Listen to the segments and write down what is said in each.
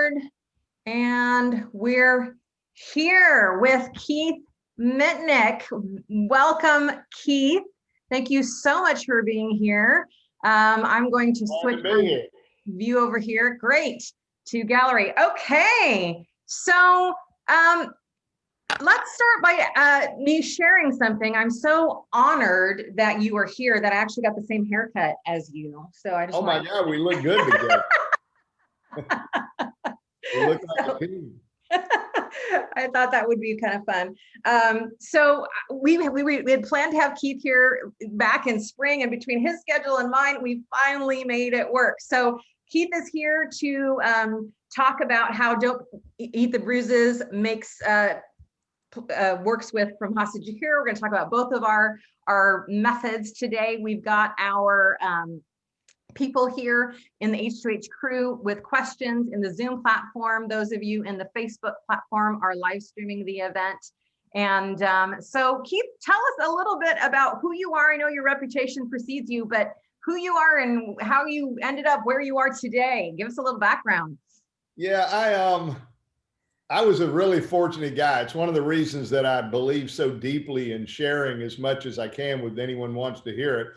record, and we're here with Keith Mitnik. Welcome, Keith. Thank you so much for being here. I'm going to switch my view over here. Great, to gallery. Okay, so let's start by me sharing something. I'm so honored that you are here that I actually got the same haircut as you. So I just my God, we look good together. We look like a team. I thought that would be kind of fun. So we had planned to have Keith here back in spring, and between his schedule and mine, we finally made it work. So Keith is here to talk about how Don't Eat the Bruises makes works with From Hostage to Hero. We're going to talk about both of our methods today. We've got our people here in the H2H crew with questions in the Zoom platform. Those of you in the Facebook platform are live streaming the event. And so Keith, tell us a little bit about who you are. I know your reputation precedes you, but who you are and how you ended up where you are today. Give us a little background. Yeah, I was a really fortunate guy. It's one of the reasons that I believe so deeply in sharing as much as I can with anyone who wants to hear it,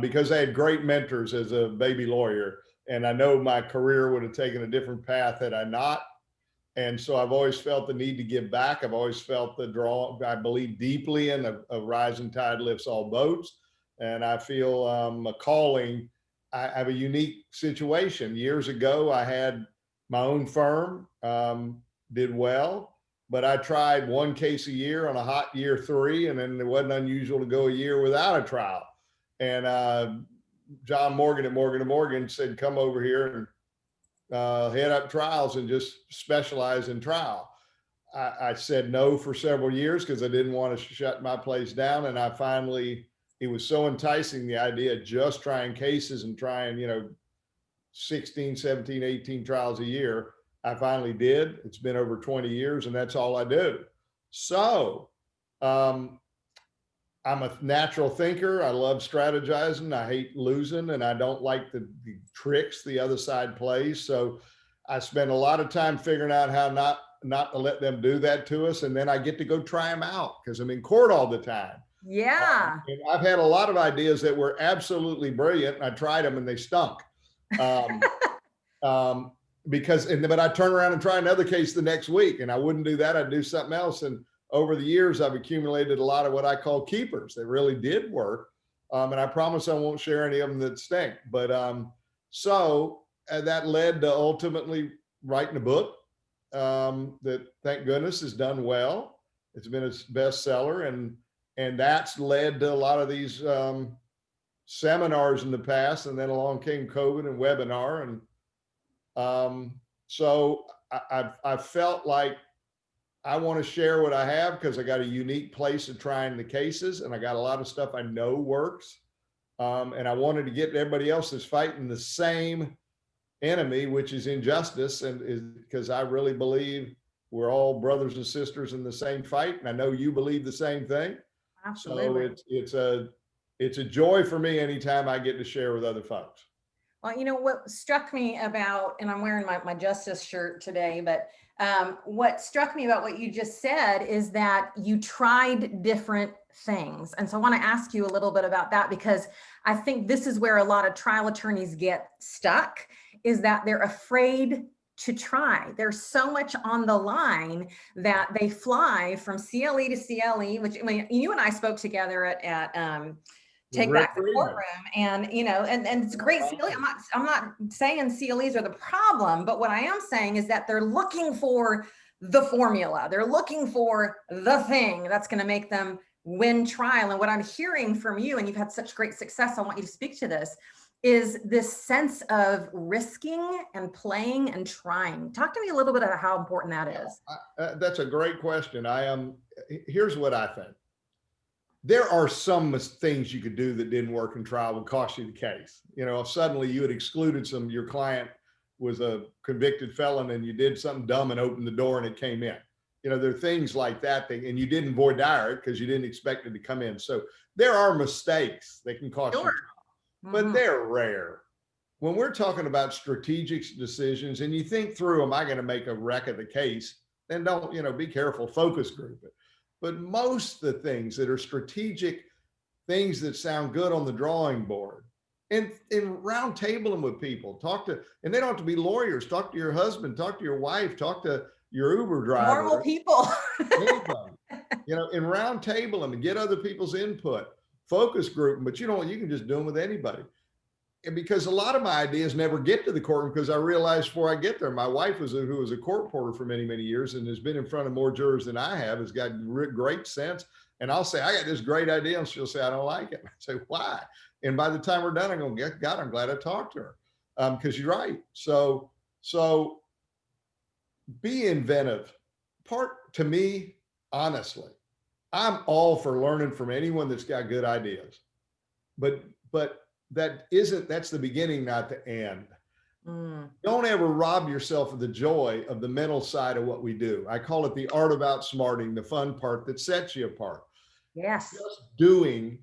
because I had great mentors as a baby lawyer, and I know my career would have taken a different path had I not. And so I've always felt the need to give back. I've always felt the draw. I believe deeply in a rising tide lifts all boats, and I feel a calling. I have a unique situation. Years ago, I had my own firm. Did well, but I tried one case a year on a hot year 3, and then it wasn't unusual to go a year without a trial. And John Morgan at Morgan & Morgan said, come over here and head up trials and just specialize in trial. I said no for several years because I didn't want to shut my place down. And I finally, it was so enticing, the idea of just trying cases and trying, 16, 17, 18 trials a year. I finally did. It's been over 20 years, and that's all I do. So I'm a natural thinker. I love strategizing. I hate losing, and I don't like the tricks the other side plays. So I spend a lot of time figuring out how not to let them do that to us. And then I get to go try them out because I'm in court all the time. Yeah. And I've had a lot of ideas that were absolutely brilliant, and I tried them and they stunk. But I turn around and try another case the next week, and I wouldn't do that. I'd do something else. And over the years, I've accumulated a lot of what I call keepers. They really did work. And I promise I won't share any of them that stink. But so that led to ultimately writing a book that, thank goodness, has done well. It's been a bestseller, and that's led to a lot of these seminars in the past. And then along came COVID and webinar, and so I felt like I want to share what I have because I got a unique place of trying the cases, and I got a lot of stuff I know works. And I wanted to get everybody else that's fighting the same enemy, which is injustice, and is because I really believe we're all brothers and sisters in the same fight. And I know you believe the same thing. Absolutely. So it's a joy for me anytime I get to share with other folks. Well, what struck me about, and I'm wearing my Justice shirt today, but what struck me about what you just said is that you tried different things. And so I want to ask you a little bit about that, because I think this is where a lot of trial attorneys get stuck, is that they're afraid to try. There's so much on the line that they fly from CLE to CLE, which, I mean, you and I spoke together at Take Back the Courtroom, and and it's great. CLE. I'm not saying CLEs are the problem, but what I am saying is that they're looking for the formula. They're looking for the thing that's going to make them win trial. And what I'm hearing from you, and you've had such great success, I want you to speak to this, is this sense of risking and playing and trying. Talk to me a little bit about how important that is. That's a great question. Here's what I think. There are some things you could do that didn't work in trial would cost you the case. If suddenly you had excluded your client was a convicted felon and you did something dumb and opened the door and it came in. There are things like that, and you didn't voir dire it because you didn't expect it to come in. So there are mistakes that can cost you, but they're rare. when we're talking about strategic decisions and you think through, am I going to make a wreck of the case? Then don't, be careful, focus group it. But most of the things that are strategic, things that sound good on the drawing board, and round table them with people, and they don't have to be lawyers. Talk to your husband, talk to your wife, talk to your Uber driver. Normal people. Anybody, and round table them and get other people's input, focus group them, but you can just do them with anybody. And because a lot of my ideas never get to the courtroom, because I realized before I get there, my wife who was a court reporter for many, many years and has been in front of more jurors than I have, has got great sense. And I'll say, I got this great idea. And she'll say, I don't like it. I say, why? And by the time we're done, I'm going to get, God, I'm glad I talked to her. Because you're right. So be inventive. To me, honestly, I'm all for learning from anyone that's got good ideas. But that's the beginning, not the end. Don't ever rob yourself of the joy of the mental side of what we do. I call it the art of outsmarting, the fun part that sets you apart. Yes. Just doing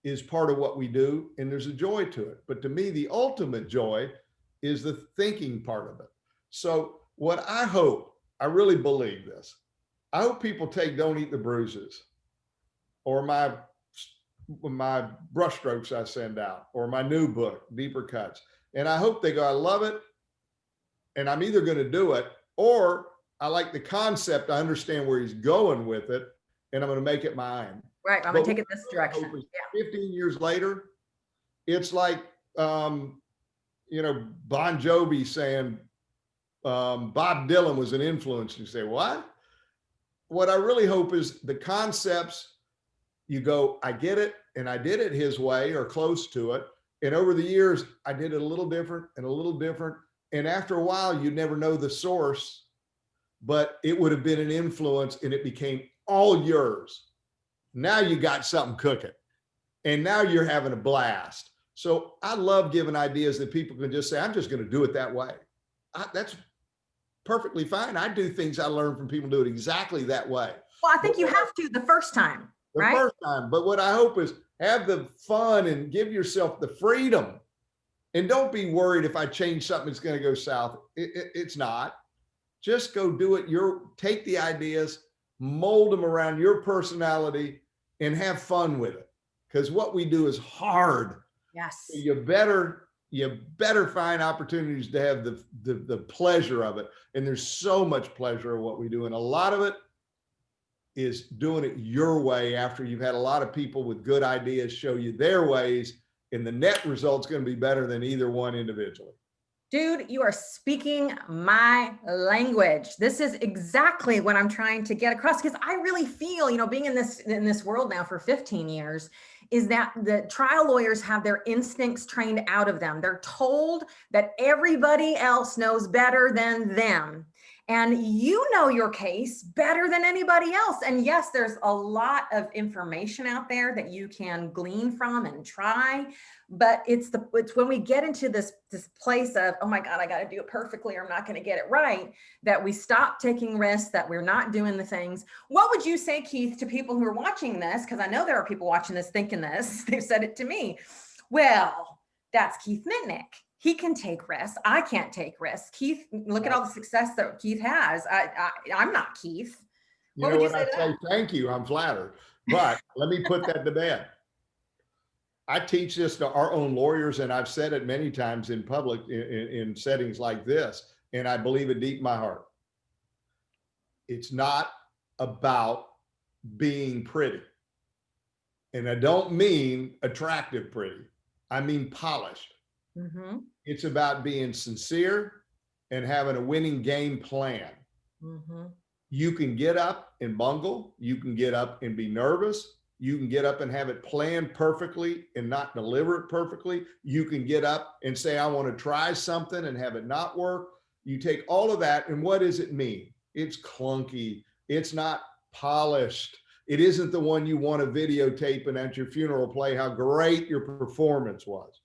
is part of what we do, and there's a joy to it. But to me, the ultimate joy is the thinking part of it. So what I really believe this. I hope people take Don't Eat the Bruises, or my brushstrokes I send out, or my new book, Deeper Cuts. And I hope they go, I love it. And I'm either going to do it, or I like the concept. I understand where he's going with it, and I'm going to make it mine. Right. I'm going to take it this direction. Yeah. 15 years later, it's like, Bon Jovi saying, Bob Dylan was an influence. You say, what? What I really hope is the concepts, you go, I get it, and I did it his way or close to it. And over the years, I did it a little different and a little different. And after a while, you'd never know the source, but it would have been an influence and it became all yours. Now you got something cooking, and now you're having a blast. So I love giving ideas that people can just say, I'm just going to do it that way. That's perfectly fine. I do things I learn from people, do it exactly that way. Well, I think you have to the first time. Right? First time. But what I hope is have the fun and give yourself the freedom. And don't be worried if I change something, it's going to go south. It's not. Just go do it. Take the ideas, mold them around your personality, and have fun with it. Because what we do is hard. Yes. So you better find opportunities to have the pleasure of it. And there's so much pleasure of what we do. And a lot of it is doing it your way after you've had a lot of people with good ideas show you their ways, and the net result's going to be better than either one individually. Dude, you are speaking my language. This is exactly what I'm trying to get across, because I really feel, being in this world now for 15 years, is that the trial lawyers have their instincts trained out of them. They're told that everybody else knows better than them. And you know your case better than anybody else. And yes, there's a lot of information out there that you can glean from and try, but it's when we get into this place of, oh my God, I got to do it perfectly, or I'm not going to get it right, that we stop taking risks, that we're not doing the things. What would you say, Keith, to people who are watching this? Because I know there are people watching this thinking this. They've said it to me. Well, that's Keith Mitnik. He can take risks. I can't take risks. Keith, look at all the success that Keith has. I'm not Keith. What would you say to that? Thank you. I'm flattered. But let me put that to bed. I teach this to our own lawyers, and I've said it many times in public in settings like this, and I believe it deep in my heart. It's not about being pretty. And I don't mean attractive pretty. I mean polished. Mm-hmm. It's about being sincere and having a winning game plan. Mm-hmm. You can get up and bungle. You can get up and be nervous. You can get up and have it planned perfectly and not deliver it perfectly. You can get up and say, I want to try something and have it not work. You take all of that, and what does it mean? It's clunky. It's not polished. It isn't the one you want to videotape and at your funeral play how great your performance was.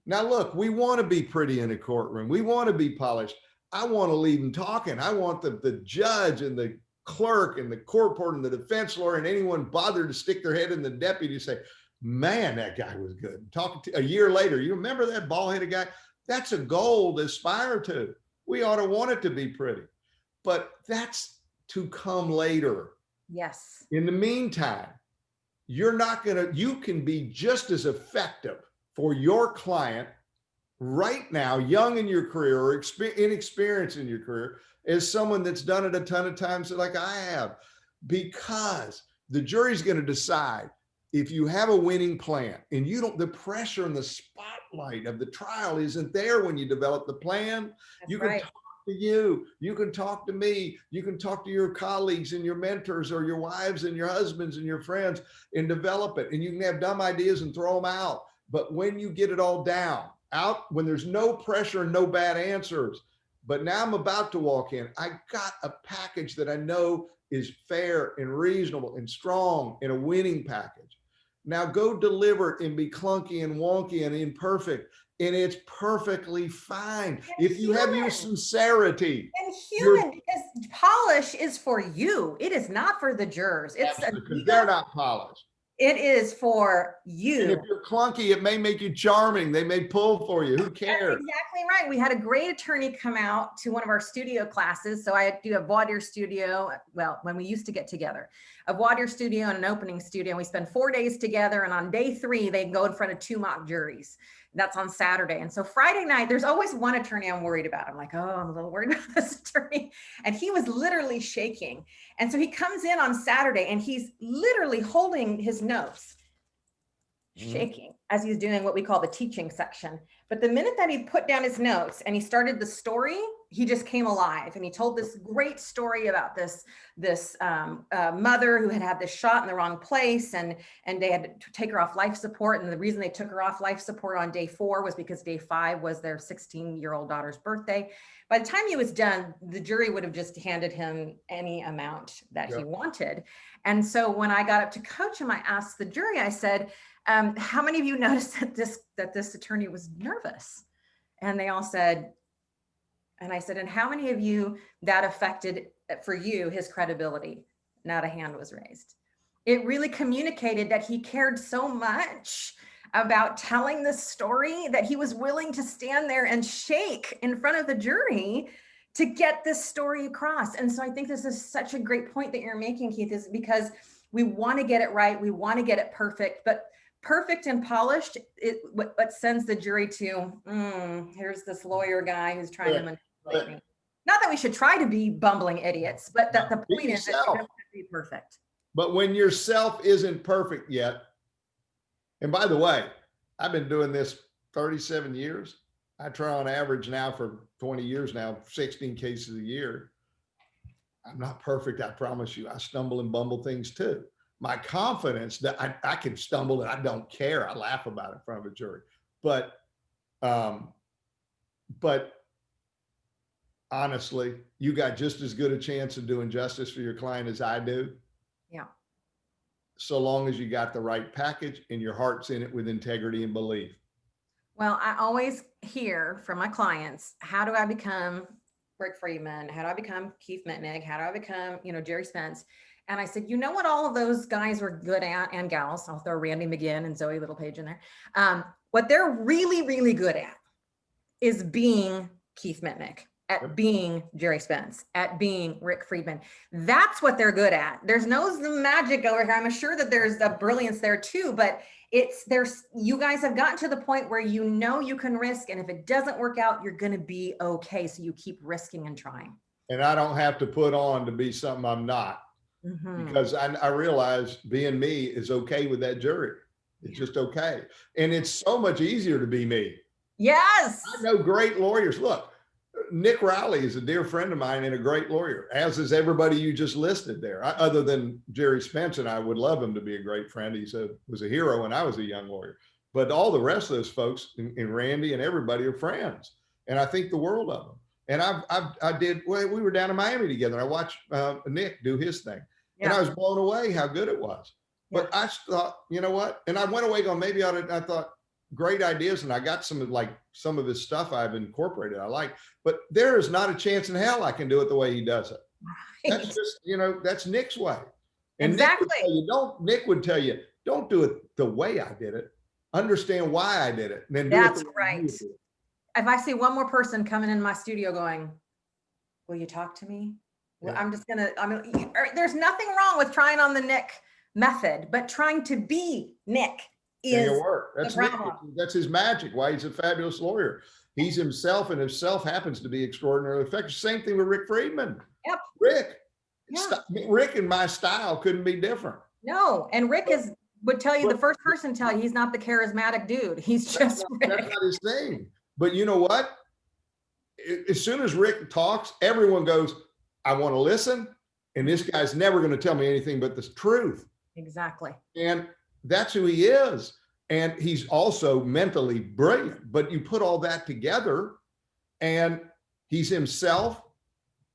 Now, look, we want to be pretty in a courtroom. We want to be polished. I want to leave them talking. I want the judge and the clerk and the court reporter and the defense lawyer and anyone bothered to stick their head in the deputy to say, man, that guy was good. Talking to a year later, you remember that bald-headed guy? That's a goal to aspire to. We ought to want it to be pretty, but that's to come later. Yes. In the meantime, you can be just as effective for your client right now, young in your career or inexperienced in your career, as someone that's done it a ton of times like I have, because the jury's going to decide if you have a winning plan and you don't, the pressure and the spotlight of the trial isn't there when you develop the plan. That's You can right. talk to you can talk to me, you can talk to your colleagues and your mentors or your wives and your husbands and your friends and develop it. And you can have dumb ideas and throw them out. But when you get it all down, out, when there's no pressure and no bad answers, but now I'm about to walk in, I got a package that I know is fair and reasonable and strong and a winning package. Now go deliver it and be clunky and wonky and imperfect, and it's perfectly fine. And If you have your sincerity. and human, because polish is for you. It is not for the jurors. It's Because they're not polished. It is for you. And if you're clunky, it may make you charming. They may pull for you. Who cares? That's exactly right. We had a great attorney come out to one of our studio classes. So I do a voir dire studio. Well, when we used to get together, a voir dire studio and an opening studio. And we spend 4 days together. And on day 3, they go in front of 2 mock juries. That's on Saturday. And so Friday night, there's always one attorney I'm worried about. I'm like, oh, I'm a little worried about this attorney. And he was literally shaking. And so he comes in on Saturday and he's literally holding his notes, shaking as he's doing what we call the teaching section. But the minute that he put down his notes and he started the story, he just came alive. And he told this great story about this mother who had this shot in the wrong place, and they had to take her off life support. And the reason they took her off life support on day 4 was because day 5 was their 16-year-old daughter's birthday. By the time he was done, the jury would have just handed him any amount that he wanted. And so when I got up to coach him, I asked the jury, I said, how many of you noticed that this attorney was nervous? And they all said, and I said, and how many of you that affected for you his credibility? Not a hand was raised. It really communicated that he cared so much about telling this story that he was willing to stand there and shake in front of the jury to get this story across. And so I think this is such a great point that you're making, Keith, is because we want to get it right. We want to get it perfect, but perfect and polished, what sends the jury to, here's this lawyer guy who's trying to manipulate me. Not that we should try to be bumbling idiots, but that the point is that you don't have to be perfect. But when yourself isn't perfect yet, and by the way, I've been doing this 37 years. I try on average now for 20 years now, 16 cases a year. I'm not perfect, I promise you. I stumble and bumble things too. My confidence that I can stumble and I don't care. I laugh about it in front of a jury. But honestly, you got just as good a chance of doing justice for your client as I do. Yeah. So long as you got the right package and your heart's in it with integrity and belief. Well, I always hear from my clients, how do I become Rick Friedman? How do I become Keith Mitnik? How do I become, Jerry Spence? And I said, you know what all of those guys were good at, and gals, I'll throw Randy McGinn and Zoe Littlepage in there. What they're really, really good at is being Keith Mitnik, at being Jerry Spence, at being Rick Friedman. That's what they're good at. There's no magic over here. I'm sure that there's a brilliance there too, but you guys have gotten to the point where you can risk, and if it doesn't work out, you're going to be okay. So you keep risking and trying. And I don't have to put on to be something I'm not. Because I realize being me is okay with that jury. It's just okay. And it's so much easier to be me. Yes. I know great lawyers. Look, Nick Rowley is a dear friend of mine and a great lawyer, as is everybody you just listed there. Other than Jerry Spence, and I would love him to be a great friend. He was a hero when I was a young lawyer. But all the rest of those folks, and Randy and everybody, are friends. And I think the world of them. And we were down in Miami together. I watched Nick do his thing. Yeah. And I was blown away how good it was. But I thought, you know what? And I went away going, maybe I thought, great ideas. And I got some of his stuff I've incorporated. I like, but there is not a chance in hell I can do it the way he does it. Right. That's just, that's Nick's way. And exactly. Nick would tell you, Don't do it the way I did it. Understand why I did it, and then do it the That's way you right. did it. If I see one more person coming in my studio going, will you talk to me? Well, Yeah. there's nothing wrong with trying on the Nick method, but trying to be Nick Ain't gonna is work. the That's Nick. problem. That's his magic. Why he's a fabulous lawyer. He's himself, and himself happens to be extraordinarily effective. Same thing with Rick Friedman. Yep. Rick, Yeah. Rick and my style couldn't be different. No, and Rick would tell you, the first person to tell you he's not the charismatic dude. He's just That's Rick. not his thing. But you know what? As soon as Rick talks, everyone goes, I want to listen. And this guy's never going to tell me anything but the truth. Exactly. And that's who he is. And he's also mentally brilliant. But you put all that together, and he's himself,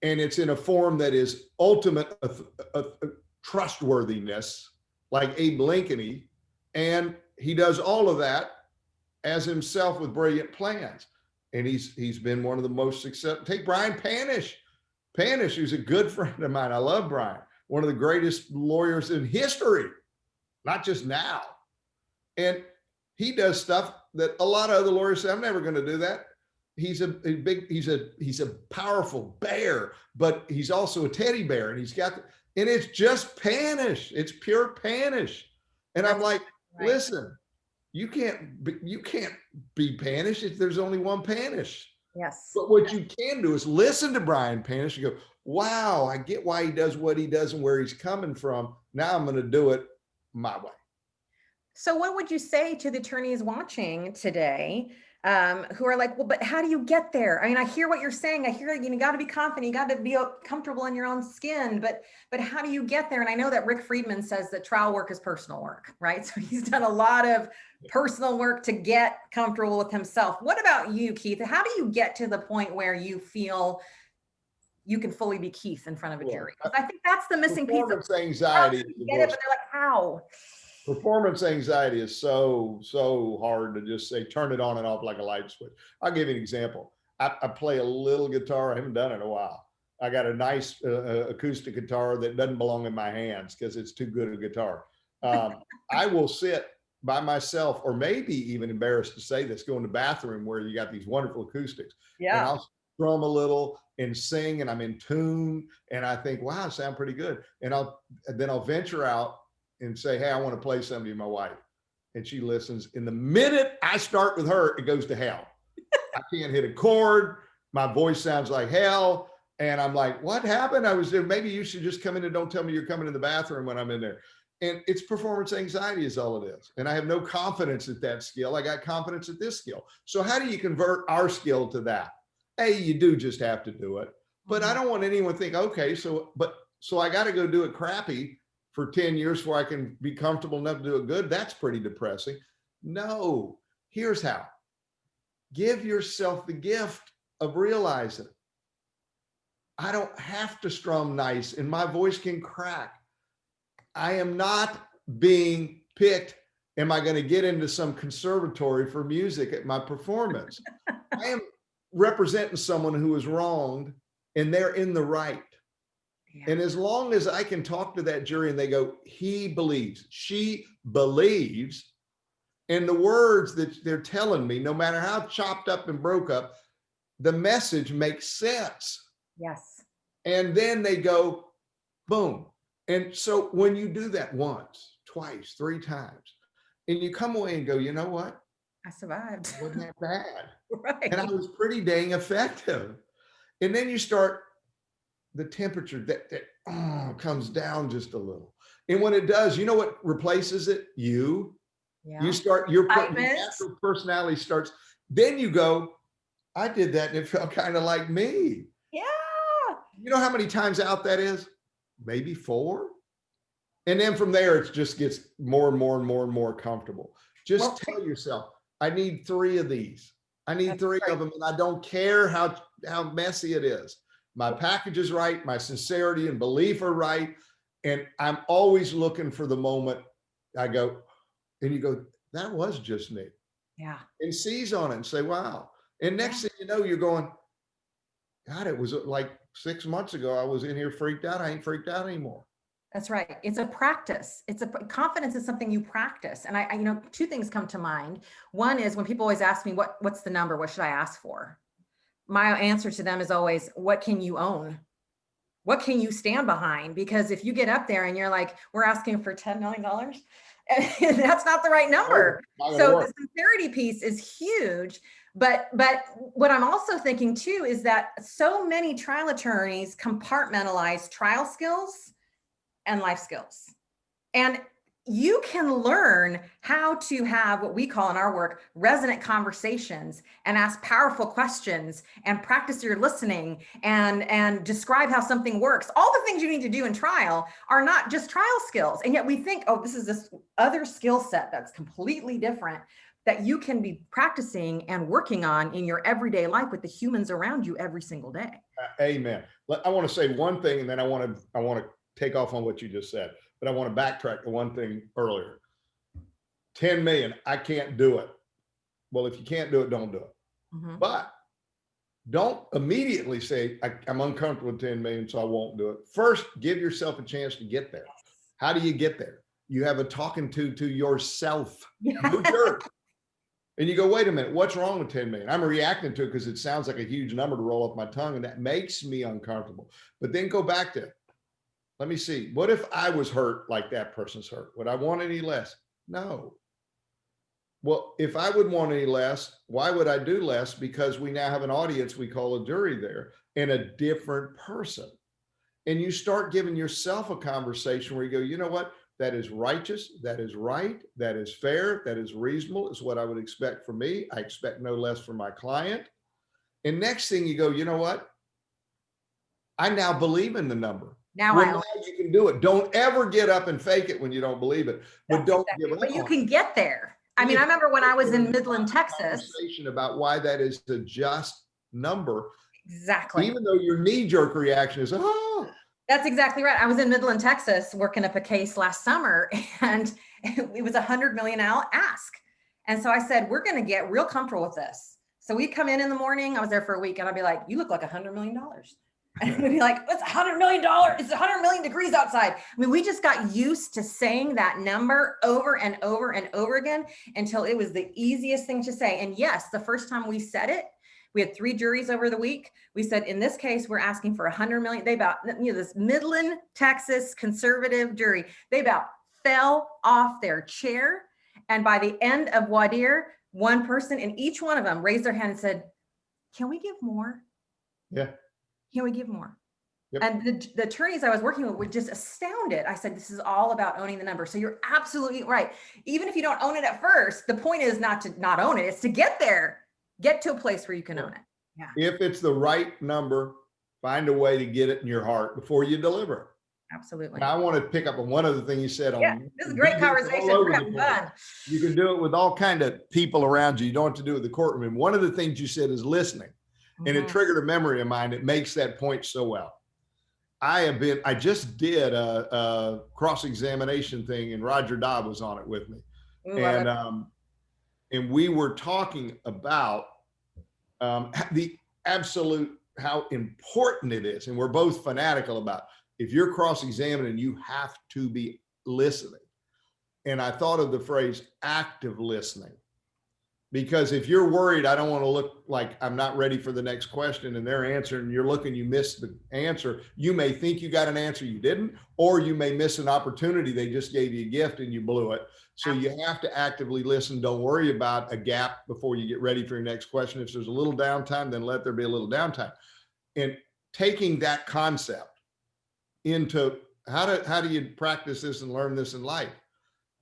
and it's in a form that is ultimate trustworthiness, like Abe Lincoln. And he does all of that as himself with brilliant plans. And he's been one of the most successful. Take Brian Panish. Panish, who's a good friend of mine. I love Brian, one of the greatest lawyers in history, not just now. And he does stuff that a lot of other lawyers say, I'm never going to do that. He's a powerful bear, but he's also a teddy bear, and and it's just Panish. It's pure Panish. And I'm like, right. Listen, you can't be Panish if there's only one Panish. Yes. But what you can do is listen to Brian Panish and go, wow, I get why he does what he does and where he's coming from. Now I'm going to do it my way. So what would you say to the attorneys watching today who are like, well, but how do you get there? I mean, I hear what you're saying. I hear, you got to be confident. You got to be comfortable in your own skin. But how do you get there? And I know that Rick Friedman says that trial work is personal work, right? So he's done a lot of personal work to get comfortable with himself. What about you, Keith? How do you get to the point where you feel you can fully be Keith in front of a jury? Because I think that's the missing piece. Performance anxiety. Get it, but they're like, how? Performance anxiety is so hard to just say, turn it on and off like a light switch. I'll give you an example. I play a little guitar. I haven't done it in a while. I got a nice acoustic guitar that doesn't belong in my hands because it's too good a guitar. I will sit by myself, or maybe even embarrassed to say this, go in the bathroom where you got these wonderful acoustics. Yeah. And I'll strum a little and sing, and I'm in tune, and I think, wow, I sound pretty good. And then I'll venture out and say, hey, I want to play something to my wife. And she listens. And the minute I start with her, it goes to hell. I can't hit a chord. My voice sounds like hell. And I'm like, what happened? I was there. Maybe you should just come in and don't tell me you're coming in the bathroom when I'm in there. And it's performance anxiety is all it is. And I have no confidence at that skill. I got confidence at this skill. So how do you convert our skill to that? Hey, you do just have to do it. But I don't want anyone to think, okay, so I got to go do it crappy for 10 years before I can be comfortable enough to do it good. That's pretty depressing. No, here's how. Give yourself the gift of realizing I don't have to strum nice and my voice can crack. I am not being picked. Am I going to get into some conservatory for music at my performance? I am representing someone who is wronged and they're in the right. Yeah. And as long as I can talk to that jury and they go, he believes, she believes, and the words that they're telling me, no matter how chopped up and broke up, the message makes sense. Yes. And then they go, boom. And so when you do that once, twice, 3 times, and you come away and go, you know what? I survived. It wasn't that bad. Right. And I was pretty dang effective. And then you start, the temperature that comes down just a little. And when it does, you know what replaces it? You. Yeah. You start, your natural personality starts, then you go, I did that and it felt kind of like me. Yeah. You know how many times out that is? Maybe 4. And then from there, it just gets more and more and more and more comfortable. Just tell yourself, I need 3 of these. I need 3 of them. And I don't care how messy it is. My package is right. My sincerity and belief are right. And I'm always looking for the moment I go, and you go, that was just me. Yeah. And seize on it and say, wow. And next thing you know, you're going, God, it was like 6 months ago, I was in here freaked out. I ain't freaked out anymore. That's right. It's a practice. Confidence is something you practice. And two things come to mind. One is when people always ask me, what's the number? What should I ask for? My answer to them is always, what can you own? What can you stand behind? Because if you get up there and you're like, we're asking for $10 million, that's not the right number. So the sincerity piece is huge. But what I'm also thinking too is that so many trial attorneys compartmentalize trial skills and life skills. And you can learn how to have what we call in our work resonant conversations and ask powerful questions and practice your listening and describe how something works. All the things you need to do in trial are not just trial skills. And yet we think, oh, this is this other skill set that's completely different that you can be practicing and working on in your everyday life with the humans around you every single day. Amen. I want to say one thing, and then I want to take off on what you just said, but I want to backtrack to one thing earlier. 10 million, I can't do it. Well, if you can't do it, don't do it. Mm-hmm. But don't immediately say, I'm uncomfortable with 10 million, so I won't do it. First, give yourself a chance to get there. How do you get there? You have a talking to yourself. No jerk. And you go, wait a minute, what's wrong with 10 million? I'm reacting to it because it sounds like a huge number to roll off my tongue, and that makes me uncomfortable. But then go back to, let me see, what if I was hurt like that person's hurt? Would I want any less? No. Well, if I would want any less, why would I do less? Because we now have an audience, we call a jury there, and a different person. And you start giving yourself a conversation where you go, you know what? That is righteous, that is right, that is fair, that is reasonable, is what I would expect from me. I expect no less from my client. And next thing you go, you know what? I now believe in the number. Now you can do it. Don't ever get up and fake it when you don't believe it, but don't give up. But you can get there. I mean, I remember when I was in Midland, Texas. Conversation about why that is a just number. Exactly. Even though your knee-jerk reaction is, oh. That's exactly right. I was in Midland, Texas, working up a case last summer, and it was $100 million ask. And so I said, we're going to get real comfortable with this. So we'd come in the morning. I was there for a week, and I'd be like, you look like $100 million. And we'd be like, it's $100 million. It's 100 million degrees outside. I mean, we just got used to saying that number over and over and over again until it was the easiest thing to say. And yes, the first time we said it, we had 3 juries over the week. We said, in this case, we're asking for 100 million. They about, this Midland, Texas conservative jury, they about fell off their chair. And by the end of voir dire, one person in each one of them raised their hand and said, can we give more? Yeah. Can we give more? Yep. And the attorneys I was working with were just astounded. I said, this is all about owning the number. So you're absolutely right. Even if you don't own it at first, the point is not to not own it. It's to get there. Get to a place where you can own it. Yeah. If it's the right number, find a way to get it in your heart before you deliver it. Absolutely. Now, I want to pick up on one other thing you said. This is a great conversation. We're having fun. You can do it with all kind of people around you. You don't have to do it with the courtroom. And one of the things you said is listening. Mm-hmm. And it triggered a memory of mine that makes that point so well. I just did a cross-examination thing, and Roger Dodd was on it with me. Ooh, and we were talking about the absolute, how important it is. And we're both fanatical about, if you're cross-examining, you have to be listening. And I thought of the phrase active listening, because if you're worried, I don't want to look like I'm not ready for the next question, and they're answering, you're looking, you missed the answer. You may think you got an answer you didn't, or you may miss an opportunity. They just gave you a gift and you blew it. So you have to actively listen. Don't worry about a gap before you get ready for your next question. If there's a little downtime, then let there be a little downtime. And taking that concept into how do you practice this and learn this in life?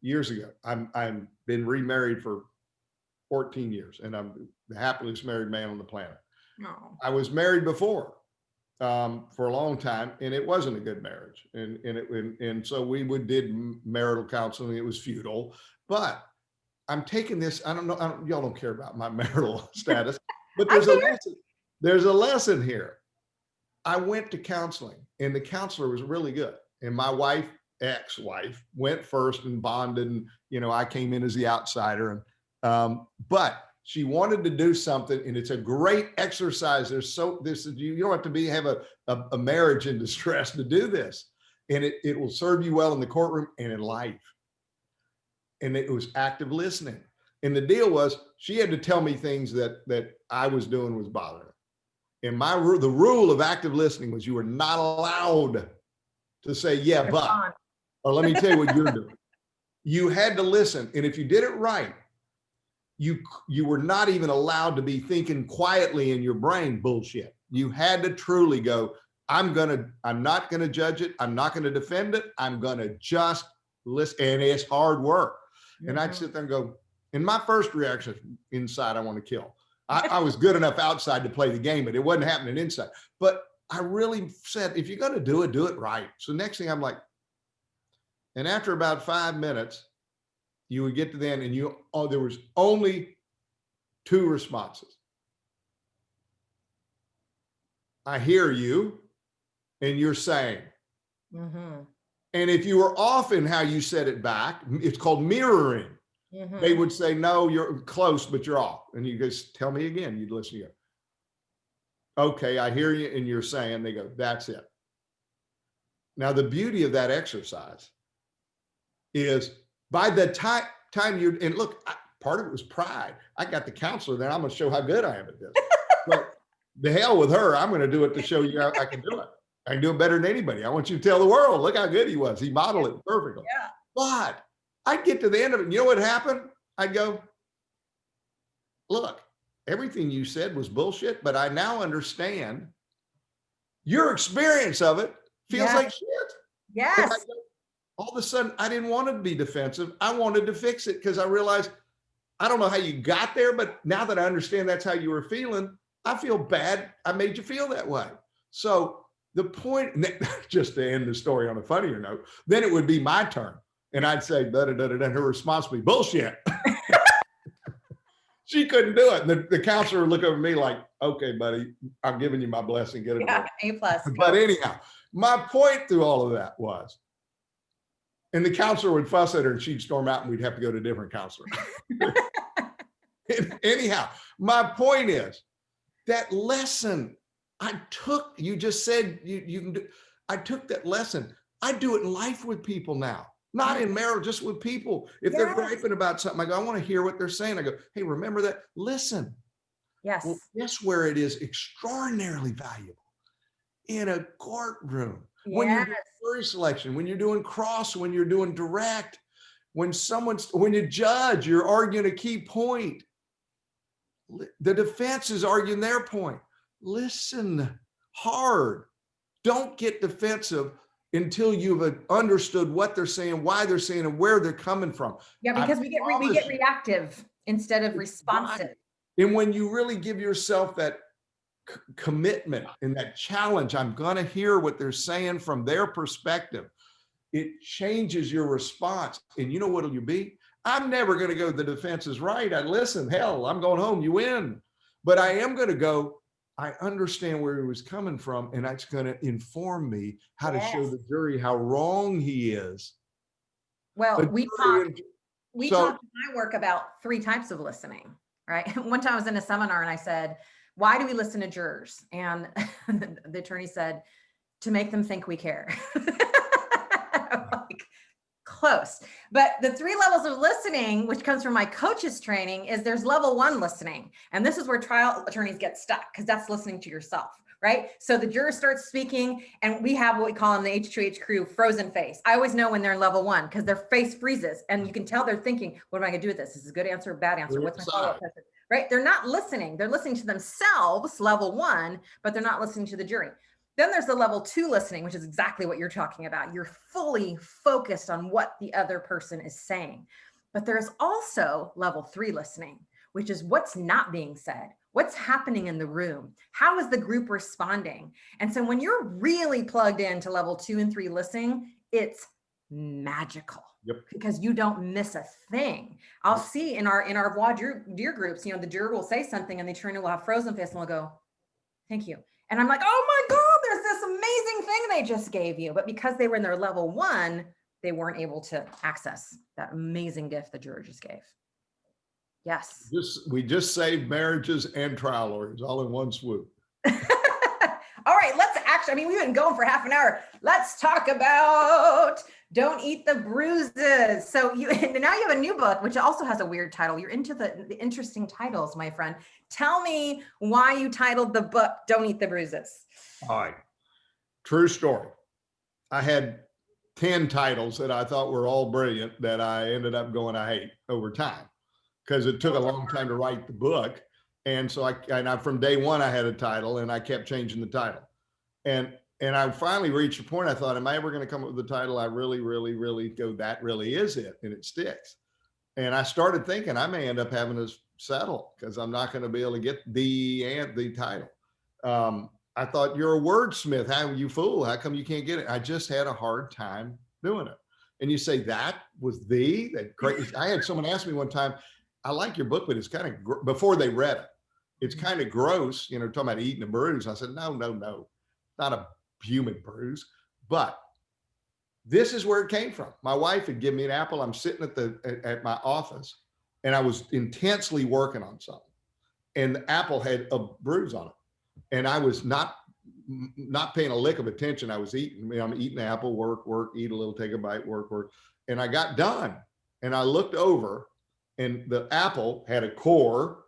Years ago, I'm been remarried for 14 years, and I'm the happiest married man on the planet. Oh. I was married before for a long time, and it wasn't a good marriage. And so we did marital counseling. It was futile, but I'm taking this. I don't know. Y'all don't care about my marital status, but there's a lesson. There's a lesson here. I went to counseling, and the counselor was really good. And my ex-wife, went first and bonded, and I came in as the outsider. And but she wanted to do something, and it's a great exercise. You don't have to have a marriage in distress to do this. and it will serve you well in the courtroom and in life. And it was active listening. And the deal was she had to tell me things that I was doing was bothering her. And the rule of active listening was you were not allowed to say, yeah, but, or let me tell you what you're doing. You had to listen. And if you did it right, you were not even allowed to be thinking quietly in your brain bullshit. You had to truly go, I'm not going to judge it. I'm not going to defend it. I'm going to just listen. And it's hard work. And I'd sit there and go, and my first reaction inside, I want to kill. I was good enough outside to play the game, but it wasn't happening inside. But I really said, if you're going to do it right. So next thing I'm like, and after about 5 minutes, you would get to the end and there was only 2 responses. I hear you and you're saying. Mm-hmm. And if you were off in how you said it back, it's called mirroring. Mm-hmm. They would say, no, you're close, but you're off. And you guys tell me again, you'd listen to you. Okay, I hear you and you're saying. They go, that's it. Now, the beauty of that exercise is by the time you, and look, part of it was pride. I got the counselor there. I'm going to show how good I am at this. But the hell with her. I'm going to do it to show you how I can do it. I can do it better than anybody. I want you to tell the world, look how good he was. He modeled it perfectly. Yeah. But I'd get to the end of it. And you know what happened? I'd go, look, everything you said was bullshit, but I now understand your experience of it feels like shit. Yes. All of a sudden, I didn't want to be defensive. I wanted to fix it because I realized, I don't know how you got there, but now that I understand that's how you were feeling, I feel bad. I made you feel that way. So the point, just to end the story on a funnier note, then it would be my turn. And I'd say, and her response would be, bullshit. She couldn't do it. And the counselor would look over me like, okay, buddy, I'm giving you my blessing. Get it. Yeah, A+. But anyhow, my point through all of that was, and the counselor would fuss at her and she'd storm out and we'd have to go to a different counselor. Anyhow, my point is that lesson I took, you just said you can do, I took that lesson. I do it in life with people now, not in marriage, just with people. If they're griping about something, I go, I want to hear what they're saying. I go, hey, remember that? Listen. Yes. Well, guess where it is extraordinarily valuable? In a courtroom. Yes. When you're doing jury selection, when you're doing cross, when you're doing direct, when you judge, you're arguing a key point. The defense is arguing their point. Listen hard. Don't get defensive until you've understood what they're saying, why they're saying, and where they're coming from. Yeah, because we get reactive instead of responsive. Right. And when you really give yourself that commitment and that challenge, I'm going to hear what they're saying from their perspective, it changes your response. And you know what it'll be? I'm never going to go, the defense is right. I listen, hell, I'm going home, you win. But I am going to go, I understand where he was coming from, and that's going to inform me how to show the jury how wrong he is. Well, we talked in my work about 3 types of listening, right? One time I was in a seminar and I said, why do we listen to jurors? And the attorney said, to make them think we care. Like, close. But the 3 levels of listening, which comes from my coach's training, is there's level 1 listening. And this is where trial attorneys get stuck, because that's listening to yourself, right? So the juror starts speaking and we have what we call in the H2H crew, frozen face. I always know when they're in level 1 because their face freezes and you can tell they're thinking, what am I gonna do with this? Is this a good answer or bad answer? What's my follow-up question? Right? They're not listening. They're listening to themselves, level 1, but they're not listening to the jury. Then there's the level 2 listening, which is exactly what you're talking about. You're fully focused on what the other person is saying. But there's also level 3 listening, which is what's not being said, what's happening in the room, how is the group responding? And so when you're really plugged into level 2 and 3 listening, it's magical. Yep. Because you don't miss a thing. I'll see in our voir dire groups, the juror will say something and the attorney will have frozen face and will go, thank you. And I'm like, oh my God, there's this amazing thing they just gave you. But because they were in their level 1, they weren't able to access that amazing gift the juror just gave. Yes. We just saved marriages and trial lawyers all in one swoop. All right, let's actually, I mean, we've been going for half an hour. Let's talk about Don't Eat the Bruises. So you now you have a new book, which also has a weird title. You're into the interesting titles, my friend. Tell me why you titled the book Don't Eat the Bruises. All right. True story. I had 10 titles that I thought were all brilliant that I ended up going, I hate over time, because it took a long time to write the book. And so I from day one, I had a title and I kept changing the title. And I finally reached a point, I thought, am I ever going to come up with a title I really, really, really go, that really is it, and it sticks. And I started thinking I may end up having to settle because I'm not going to be able to get the title. I thought, you're a wordsmith. How you fool? How come you can't get it? I just had a hard time doing it. And you say that was that great. I had someone ask me one time, I like your book, but it's kind of, before they read it, it's kind of gross, you know, talking about eating a bruise. I said, no, not a human bruise. But this is where it came from. My wife had given me an apple. I'm sitting at my office and I was intensely working on something. And the apple had a bruise on it. And I was not paying a lick of attention. I was eating, I'm eating the apple, work, eat a little, take a bite, work. And I got done and I looked over and the apple had a core.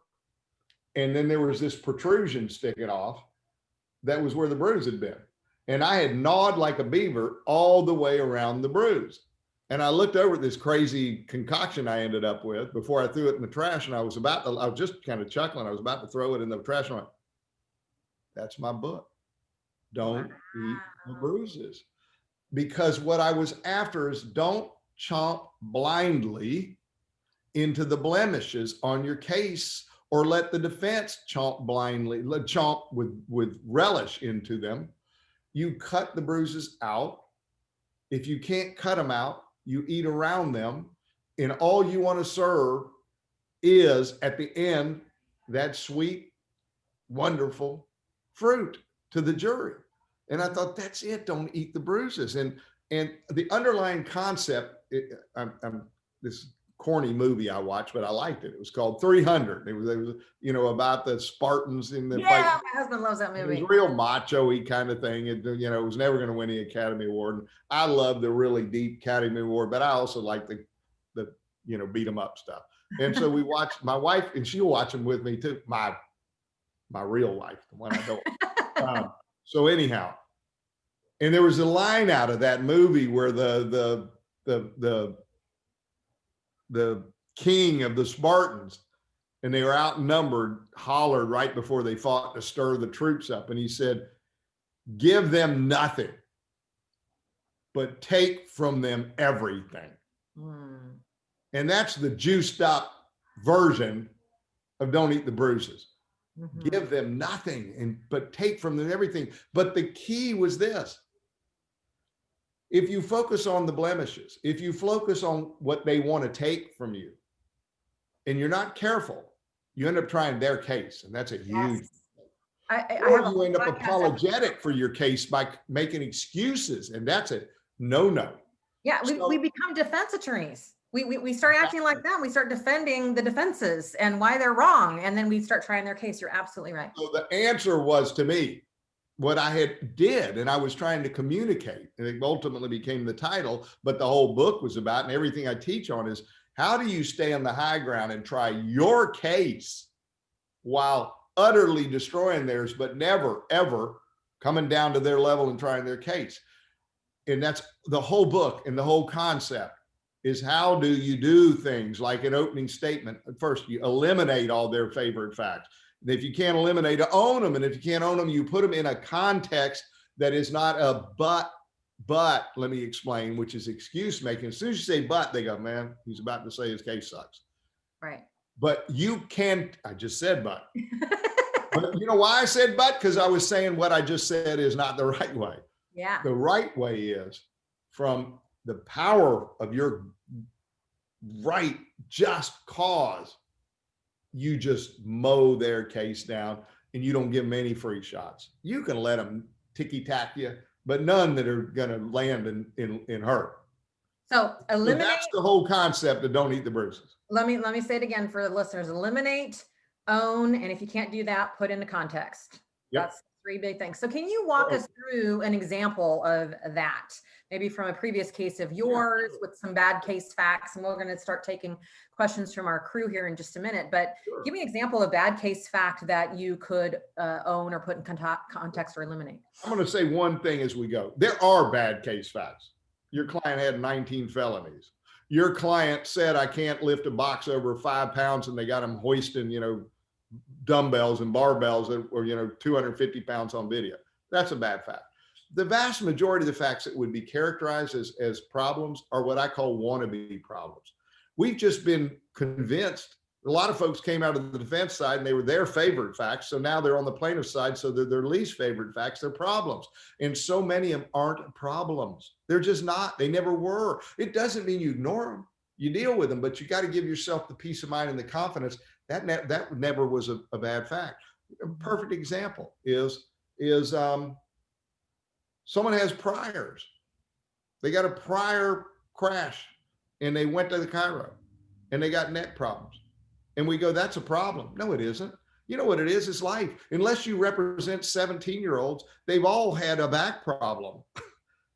And then there was this protrusion sticking off. That was where the bruise had been. And I had gnawed like a beaver all the way around the bruise. And I looked over at this crazy concoction I ended up with before I threw it in the trash. And I was just kind of chuckling. I was about to throw it in the trash. And I went, that's my book. Don't eat the bruises. Because what I was after is don't chomp blindly into the blemishes on your case, or let the defense chomp with relish into them. You cut the bruises out. If you can't cut them out, you eat around them. And all you want to serve is at the end, that sweet, wonderful fruit to the jury. And I thought, that's it. Don't eat the bruises. And the underlying concept, this corny movie I watched, but I liked it. It was called 300. It was about the Spartans in the fight. My husband loves that movie. It was real macho-y kind of thing. It was never going to win the Academy Award. And I love the really deep Academy Award, but I also like the beat 'em up stuff. And so we watched, my wife, and she'll watch them with me too. My real wife, the one I don't. So anyhow, and there was a line out of that movie where the king of the Spartans, and they were outnumbered, hollered right before they fought to stir the troops up. And he said, give them nothing, but take from them everything. Mm. And that's the juiced up version of Don't Eat the Bruises. Mm-hmm. Give them nothing, but take from them everything. But the key was this. If you focus on the blemishes, if you focus on what they want to take from you, and you're not careful, you end up trying their case. And that's a huge, or you end up apologetic for your case by making excuses. And that's a no. Yeah, we become defense attorneys. We start acting like them. We start defending the defenses and why they're wrong. And then we start trying their case. You're absolutely right. So the answer was, to me, what I did, and I was trying to communicate, and it ultimately became the title, but the whole book was about, and everything I teach on is, how do you stay on the high ground and try your case while utterly destroying theirs, but never, ever coming down to their level and trying their case? And that's the whole book, and the whole concept is, how do you do things like an opening statement? First, you eliminate all their favorite facts. And if you can't eliminate, own them. And if you can't own them, you put them in a context that is not a but, let me explain, which is excuse making. As soon as you say but, they go, man, he's about to say his case sucks. Right. But you can't, I just said but. But you know why I said but? Because I was saying what I just said is not the right way. Yeah. The right way is from the power of your right, just cause. You just mow their case down, and you don't give them any free shots. You can let them ticky-tack you, but none that are going to land in hurt. So eliminate. So that's the whole concept of Don't Eat the Bruises. Let me say it again for the listeners. Eliminate, own, and if you can't do that, put into context. Yep. That's Three big things. So can you walk us through an example of that? Maybe from a previous case of yours with some bad case facts. And we're going to start taking questions from our crew here in just a minute. But give me an example of bad case fact that you could own or put in context or eliminate. I'm going to say one thing as we go. There are bad case facts. Your client had 19 felonies. Your client said, I can't lift a box over 5 pounds, and they got him hoisting, dumbbells and barbells that were, 250 pounds on video. That's a bad fact. The vast majority of the facts that would be characterized as problems are what I call wannabe problems. We've just been convinced. A lot of folks came out of the defense side and they were their favorite facts. So now they're on the plaintiff side. So they're their least favorite facts. They're problems. And so many of them aren't problems. They're just not. They never were. It doesn't mean you ignore them. You deal with them, but you got to give yourself the peace of mind and the confidence that never was a bad fact. A perfect example is someone has priors. They got a prior crash and they went to the chiro and they got neck problems. And we go, that's a problem. No, it isn't. You know what it is? It's life. Unless you represent 17-year-olds, they've all had a back problem.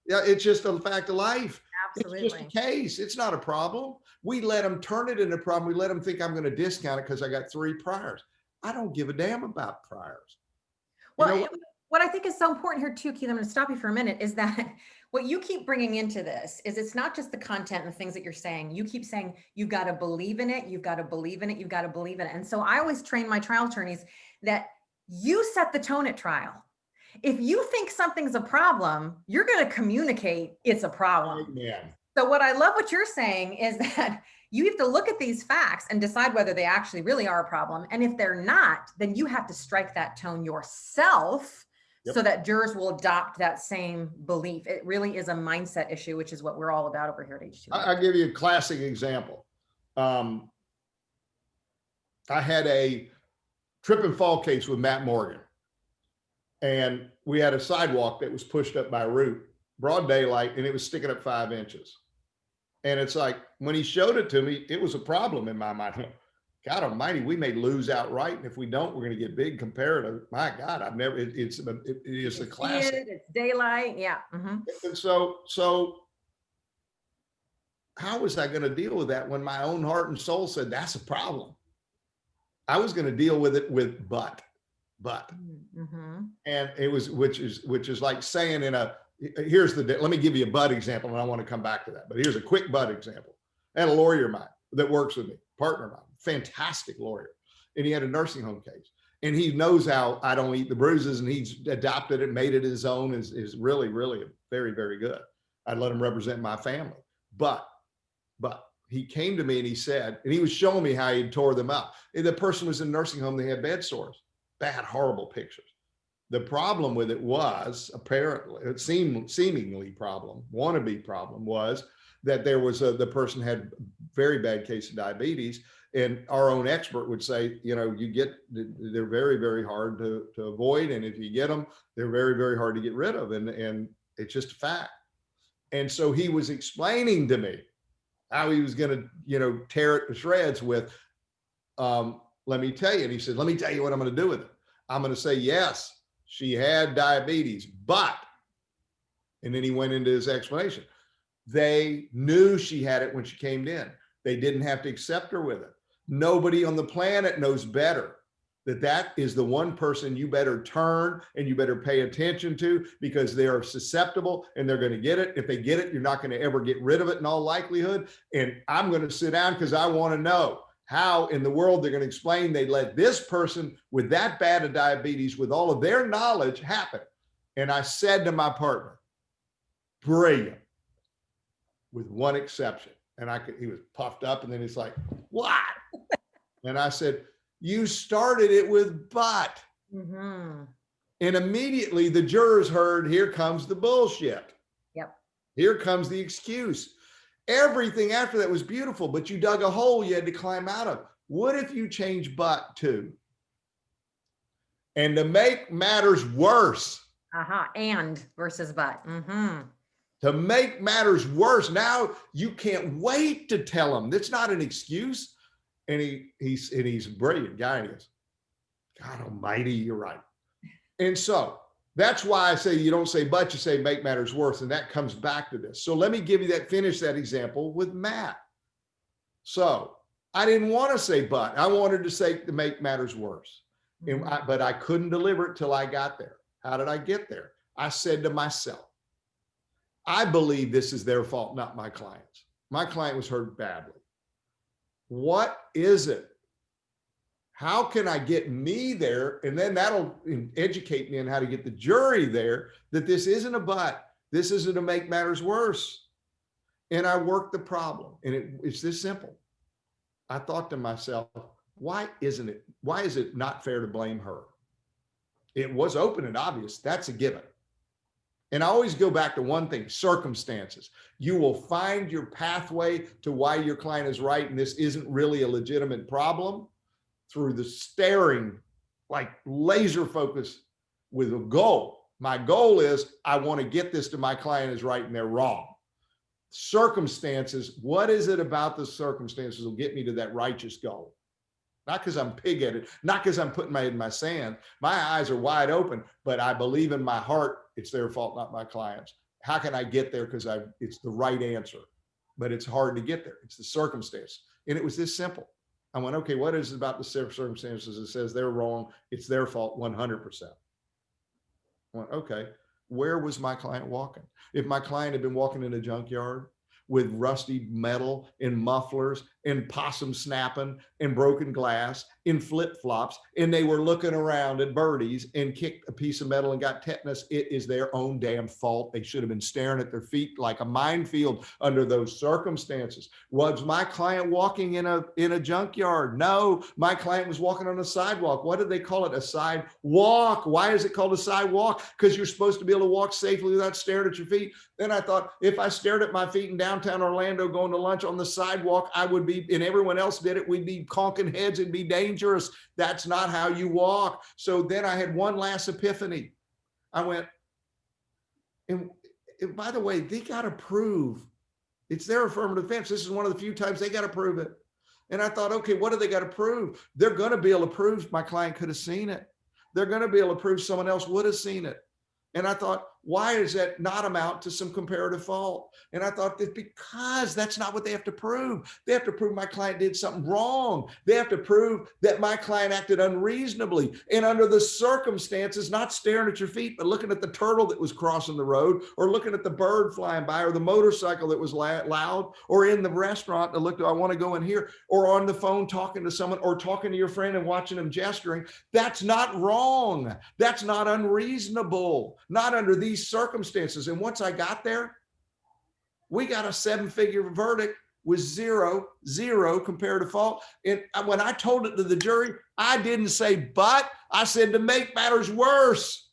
Yeah, it's just a fact of life. Absolutely. It's just a case. It's not a problem. We let them turn it into a problem. We let them think I'm going to discount it because I got 3 priors. I don't give a damn about priors. Well, what I think is so important here too, Keith, I'm going to stop you for a minute, is that what you keep bringing into this is it's not just the content and the things that you're saying. You keep saying, you've got to believe in it. You've got to believe in it. You've got to believe in it. And so I always train my trial attorneys that you set the tone at trial. If you think something's a problem, you're going to communicate it's a problem. Yeah. So what I love what you're saying is that you have to look at these facts and decide whether they actually really are a problem. And if they're not, then you have to strike that tone yourself. Yep. So that jurors will adopt that same belief. It really is a mindset issue, which is what we're all about over here at H2. I'll give you a classic example. I had a trip and fall case with Matt Morgan. And we had a sidewalk that was pushed up by a root, broad daylight, and it was sticking up 5 inches. And it's like, when he showed it to me, it was a problem in my mind. God almighty, we may lose outright. And if we don't, we're going to get big comparative. My God, I've never, it is the classic. It's daylight. Yeah. Mm-hmm. And so how was I going to deal with that when my own heart and soul said that's a problem? I was going to deal with it with but. Mm-hmm. And it was, which is like saying let me give you a but example, and I want to come back to that, but here's a quick but example. I had a lawyer of mine that works with me, partner of mine, fantastic lawyer. And he had a nursing home case, and he knows how I don't eat the bruises, and he's adopted it, made it his own, is really, really very, very good. I'd let him represent my family. But he came to me and he said, and he was showing me how he tore them up. And the person was in a nursing home, they had bed sores, bad, horrible pictures. The problem with it was, apparently, it seemingly problem, wannabe problem, was that there was the person had very bad case of diabetes, and our own expert would say, they're very, very hard to avoid, and if you get them, they're very, very hard to get rid of, and it's just a fact. And so he was explaining to me how he was going to, tear it to shreds with, let me tell you. And he said, let me tell you what I'm going to do with it. I'm going to say, yes, she had diabetes, but, and then he went into his explanation. They knew she had it when she came in. They didn't have to accept her with it. Nobody on the planet knows better that is the one person you better turn and you better pay attention to, because they are susceptible and they're going to get it. If they get it, you're not going to ever get rid of it in all likelihood. And I'm going to sit down because I want to know how in the world they're going to explain they let this person with that bad of diabetes, with all of their knowledge, happen. And I said to my partner, brilliant, with one exception. And he was puffed up, and then he's like, what? And I said, you started it with but. Mm-hmm. And immediately the jurors heard, here comes the bullshit. Yep. Here comes the excuse. Everything after that was beautiful, but you dug a hole you had to climb out of. What if you change but to? And to make matters worse. And versus but. Mm-hmm. To make matters worse, now you can't wait to tell them. That's not an excuse. And he's a brilliant guy. And he goes, God almighty, you're right. And so That's why I say you don't say but, you say make matters worse. And that comes back to this. So let me give you that, finish that example with Matt. So I didn't want to say but, I wanted to say to make matters worse. But I couldn't deliver it till I got there. How did I get there? I said to myself, I believe this is their fault, not my client's. My client was hurt badly. What is it? How can I get me there? And then that'll educate me on how to get the jury there, that this isn't a but, this isn't to make matters worse. And I worked the problem, and it's this simple. I thought to myself, why is it not fair to blame her? It was open and obvious. That's a given. And I always go back to one thing, circumstances. You will find your pathway to why your client is right, and this isn't really a legitimate problem, through the staring, like laser focus with a goal. My goal is I want to get this to my client is right and they're wrong. Circumstances, what is it about the circumstances will get me to that righteous goal? Not because I'm pig-headed, not because I'm putting my head in my sand. My eyes are wide open, but I believe in my heart it's their fault, not my client's. How can I get there? Because it's the right answer, but it's hard to get there. It's the circumstance. And it was this simple. I went, okay, what is it about the circumstances that says they're wrong? It's their fault 100%. I went, okay, where was my client walking? If my client had been walking in a junkyard with rusty metal and mufflers and possum snapping and broken glass in flip-flops, and they were looking around at birdies and kicked a piece of metal and got tetanus, it is their own damn fault. They should have been staring at their feet like a minefield under those circumstances. Was my client walking in a junkyard? No, my client was walking on a sidewalk. What did they call it? A sidewalk. Why is it called a sidewalk? Because you're supposed to be able to walk safely without staring at your feet. Then I thought, if I stared at my feet in downtown Orlando going to lunch on the sidewalk, I would be, and everyone else did it, we'd be conking heads and be dangerous. That's not how you walk. So then I had one last epiphany. I went, and by the way, they got to prove it's their affirmative defense. This is one of the few times they got to prove it. And I thought, okay, what do they got to prove? They're going to be able to prove my client could have seen it. They're going to be able to prove someone else would have seen it. And I thought, why does that not amount to some comparative fault? And I thought that because that's not what they have to prove. They have to prove my client did something wrong. They have to prove that my client acted unreasonably and under the circumstances, not staring at your feet, but looking at the turtle that was crossing the road, or looking at the bird flying by, or the motorcycle that was loud, or in the restaurant that looked, I want to go in here, or on the phone talking to someone, or talking to your friend and watching them gesturing. That's not wrong. That's not unreasonable, not under these circumstances. And once I got there, we got a 7-figure verdict with zero comparative fault. And when I told it to the jury, I didn't say but, I said to make matters worse.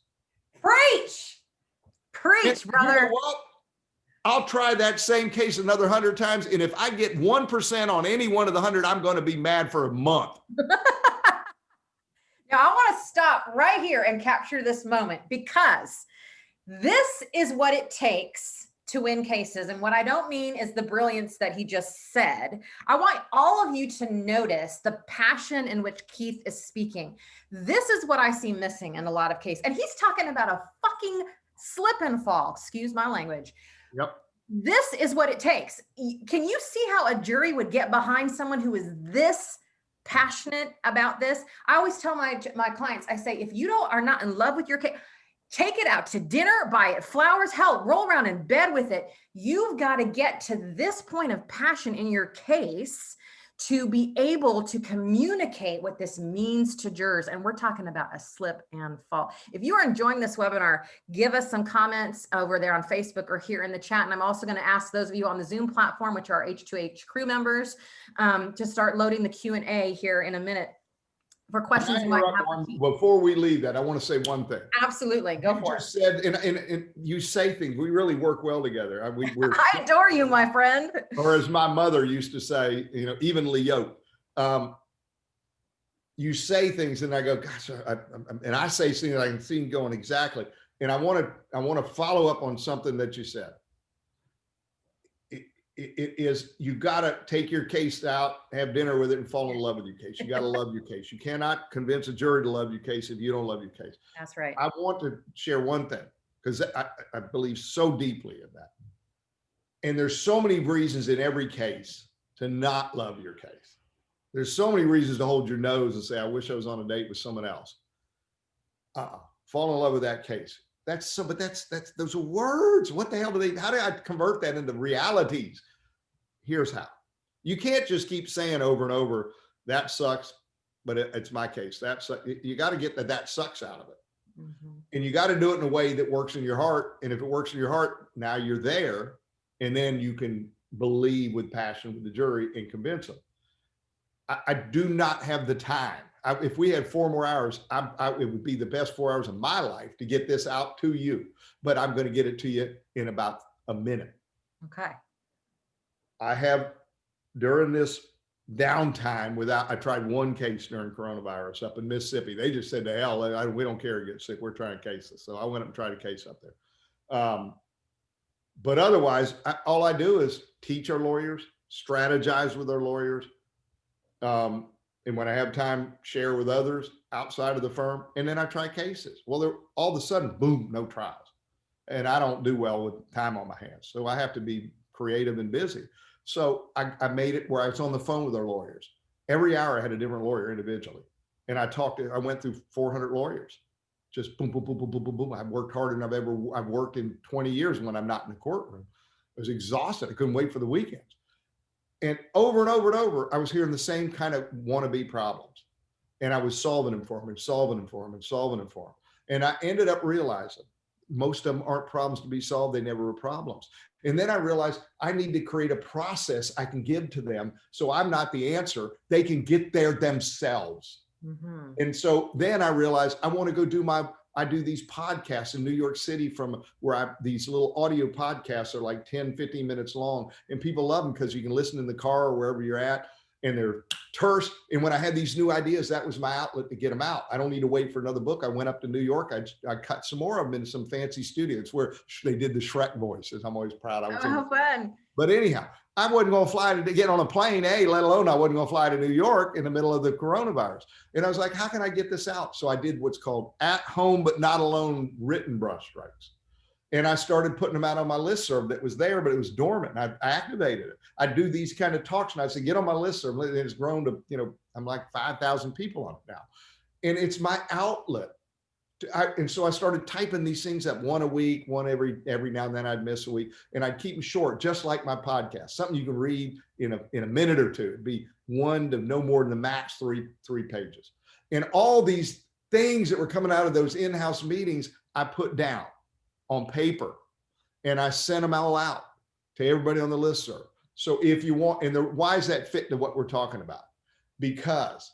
Preach, brother. You know what? I'll try that same case another 100 times. And if I get 1% on any one of the 100, I'm going to be mad for a month. Now, I want to stop right here and capture this moment, because this is what it takes to win cases. And what I don't mean is the brilliance that he just said. I want all of you to notice the passion in which Keith is speaking. This is what I see missing in a lot of cases. And he's talking about a fucking slip and fall, excuse my language. Yep. This is what it takes. Can you see how a jury would get behind someone who is this passionate about this? I always tell my clients, I say, if you are not in love with your case, take it out to dinner, buy it flowers, hell, roll around in bed with it. You've got to get to this point of passion in your case to be able to communicate what this means to jurors. And we're talking about a slip and fall. If you are enjoying this webinar, give us some comments over there on Facebook or here in the chat. And I'm also going to ask those of you on the Zoom platform, which are H2H crew members, to start loading the Q&A here in a minute for questions you might have. Before we leave that, I want to say one thing. Absolutely, go for it. You said, and you say things, we really work well together. I adore you, my friend. Or as my mother used to say, evenly yoked. You say things and I go, gosh, and I say things I can see going exactly. And I want to follow up on something that you said. it is, you got to take your case out, have dinner with it, and fall in love with your case. You got to love your case. You cannot convince a jury to love your case if you don't love your case. That's right. I want to share one thing, because I believe so deeply in that. And there's so many reasons in every case to not love your case. There's so many reasons to hold your nose and say, I wish I was on a date with someone else. Fall in love with that case. But those are words. What the hell how do I convert that into realities? Here's how. You can't just keep saying over and over, that sucks, but it's my case. You got to get that sucks out of it. Mm-hmm. And you got to do it in a way that works in your heart. And if it works in your heart, now you're there. And then you can believe with passion with the jury and convince them. I do not have the time. If we had 4 more hours, it would be the best 4 hours of my life to get this out to you. But I'm going to get it to you in about a minute. Okay. I have, during this downtime, I tried one case during coronavirus up in Mississippi. They just said, to hell, we don't care to get sick. We're trying to case this. So I went up and tried a case up there. But otherwise, all I do is teach our lawyers, strategize with our lawyers. And when I have time, share with others outside of the firm. And then I try cases. Well, all of a sudden, boom, no trials. And I don't do well with time on my hands. So I have to be creative and busy. So I made it where I was on the phone with our lawyers. Every hour I had a different lawyer individually. And I went through 400 lawyers. Just boom, boom, boom, boom, boom, boom, boom. I've worked harder than I've worked in 20 years when I'm not in the courtroom. I was exhausted. I couldn't wait for the weekends. And over and over and over, I was hearing the same kind of wannabe problems. And I was solving them for them and solving them for them and solving them for them. And I ended up realizing most of them aren't problems to be solved. They never were problems. And then I realized I need to create a process I can give to them. So I'm not the answer. They can get there themselves. Mm-hmm. And so then I realized I want to go I do these podcasts in New York City from where these little audio podcasts are like 10, 15 minutes long. And people love them because you can listen in the car or wherever you're at. And they're terse. And when I had these new ideas, that was my outlet to get them out. I don't need to wait for another book. I went up to New York. I cut some more of them in some fancy studios where they did the Shrek voices. I'm always proud. How fun. But anyhow, I wasn't going to fly to get on a plane, let alone I wasn't going to fly to New York in the middle of the coronavirus. And I was like, how can I get this out? So I did what's called at home, but not alone written brushstrokes. And I started putting them out on my listserv that was there, but it was dormant. And I activated it. I do these kind of talks and I said, get on my listserv. And it's grown to, I'm like 5,000 people on it now. And it's my outlet. And so I started typing these things up, one a week, one every now and then. I'd miss a week, and I'd keep them short, just like my podcast, something you can read in a minute or two. It'd be 1 to no more than the max three pages. And all these things that were coming out of those in-house meetings, I put down on paper, and I sent them all out to everybody on the listserv. So if you want, why does that fit to what we're talking about? Because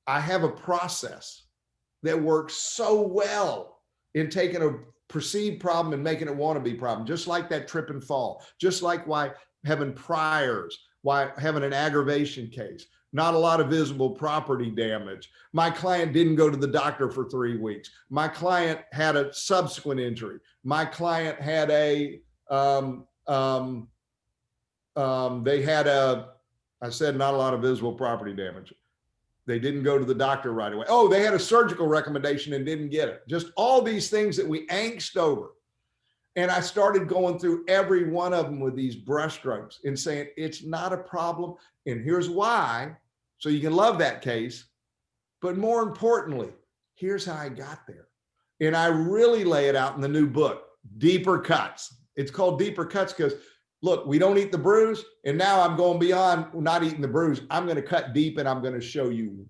I have a process that works so well in taking a perceived problem and making it wannabe problem, just like that trip and fall, just like why having priors, why having an aggravation case, not a lot of visible property damage. My client didn't go to the doctor for 3 weeks. My client had a subsequent injury. My client had I said not a lot of visible property damage. They didn't go to the doctor right away. Oh, they had a surgical recommendation and didn't get it. Just all these things that we angst over. And I started going through every one of them with these brushstrokes and saying, it's not a problem. And here's why. So you can love that case. But more importantly, here's how I got there. And I really lay it out in the new book, Deeper Cuts. It's called Deeper Cuts because, look, we don't eat the bruise. And now I'm going beyond not eating the bruise. I'm going to cut deep and I'm going to show you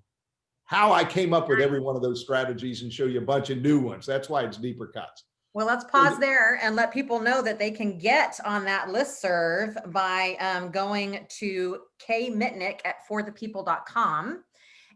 how I came up with every one of those strategies and show you a bunch of new ones. That's why it's Deeper Cuts. Well, let's pause there and let people know that they can get on that listserv by going to Mitnik at forthepeople.com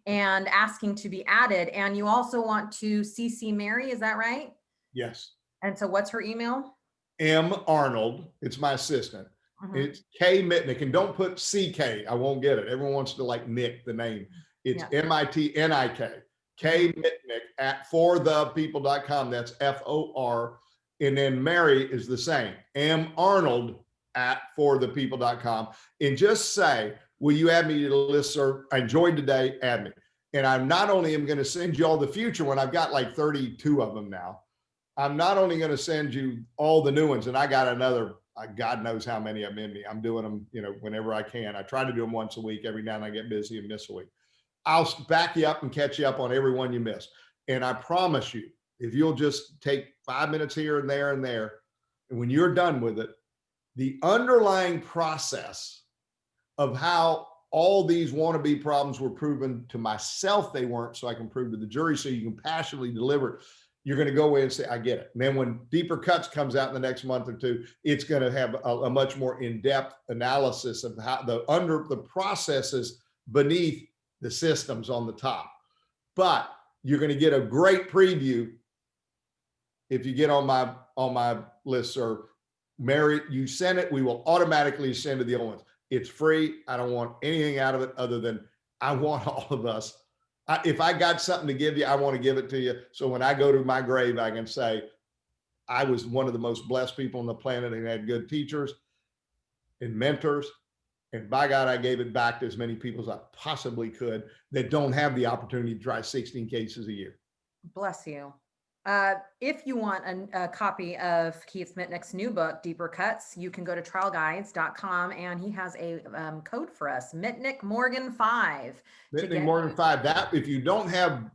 and asking to be added. And you also want to CC Mary, is that right? Yes. And so what's her email? M. Arnold. It's my assistant. Mm-hmm. It's K. Mitnik. And don't put CK. I won't get it. Everyone wants to like Nick, the name. It's MITNIK. K. Mitnik at forthepeople.com. That's FOR. And then Mary is the same. M. Arnold at forthepeople.com and just say, will you add me to the listserv? I enjoyed today, add me. And I'm not only am going to send you all the future one, I've got like 32 of them now. I'm not only going to send you all the new ones, and I got another, God knows how many of them in me. I'm doing them, whenever I can. I try to do them once a week. Every now and I get busy and miss a week. I'll back you up and catch you up on every one you miss. And I promise you, if you'll just take 5 minutes here and there, and when you're done with it, the underlying process of how all these wannabe problems were proven to myself they weren't, so I can prove to the jury so you can passionately deliver it. You're going to go away and say, I get it. And then when Deeper Cuts comes out in the next month or two, it's going to have a much more in-depth analysis of how the processes beneath the systems on the top. But you're going to get a great preview if you get on my listserv. Mary, you send it, we will automatically send to the other ones. It's free. I don't want anything out of it other than I want all of us. If I got something to give you, I want to give it to you. So when I go to my grave, I can say, I was one of the most blessed people on the planet and had good teachers and mentors. And by God, I gave it back to as many people as I possibly could that don't have the opportunity to try 16 cases a year. Bless you. If you want a copy of Keith Mitnik's new book, Deeper Cuts, you can go to trialguides.com and he has a code for us, Mitnik Morgan 5. Mitnik Morgan 5. That if you don't have,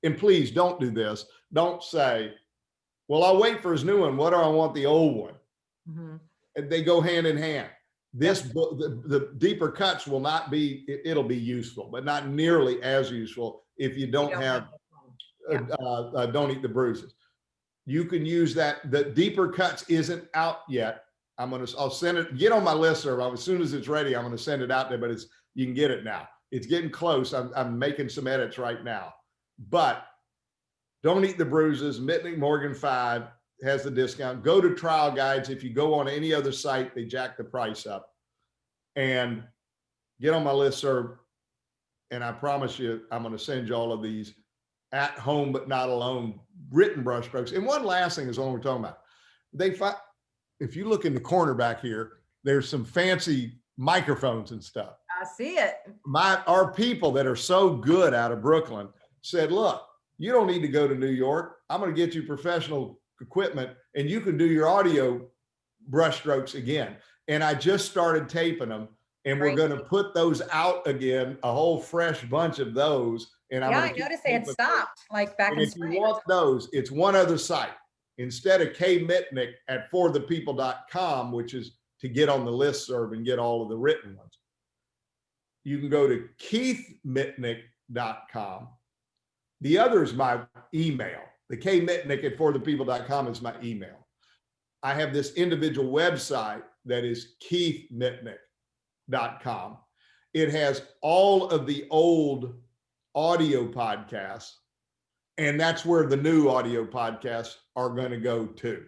and please don't do this, don't say, well, I'll wait for his new one. What do I want the old one? Mm-hmm. And they go hand in hand. This book, the Deeper Cuts will not be, it'll be useful, but not nearly as useful if you don't have Don't Eat the Bruises. You can use that. The Deeper Cuts isn't out yet. I'll send it, get on my listserv. As soon as it's ready, I'm going to send it out there, but you can get it now. It's getting close. I'm making some edits right now, but Don't Eat the Bruises, Mitnik Morgan 5 has the discount. Go to Trial Guides. If you go on any other site, they jack the price up, and get on my listserv. And I promise you, I'm going to send you all of these at home, but not alone, written brushstrokes. And one last thing is what we're talking about. If you look in the corner back here, there's some fancy microphones and stuff. I see it. Our people that are so good out of Brooklyn said, look, you don't need to go to New York. I'm going to get you professional equipment and you can do your audio brushstrokes again. And I just started taping them, and we're going to put those out again, a whole fresh bunch of those. And I noticed they had stopped like back in spring. If you want those, it's one other site. Instead of Mitnik at forthepeople.com, which is to get on the listserv and get all of the written ones, you can go to keithmitnik.com. The other is my email. The Mitnik at forthepeople.com is my email. I have this individual website that is keithmitnik.com. It has all of the old audio podcasts, and that's where the new audio podcasts are going to go to.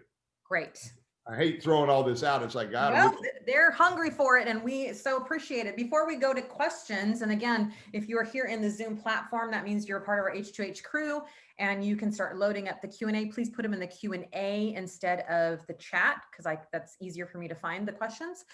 Great. I hate throwing all this out. It's like, God, well, they're hungry for it, and we so appreciate it. Before we go to questions, and again, if you're here in the Zoom platform, that means you're a part of our H2H crew, and you can start loading up the Q&A. Please put them in the Q&A instead of the chat, because that's easier for me to find the questions.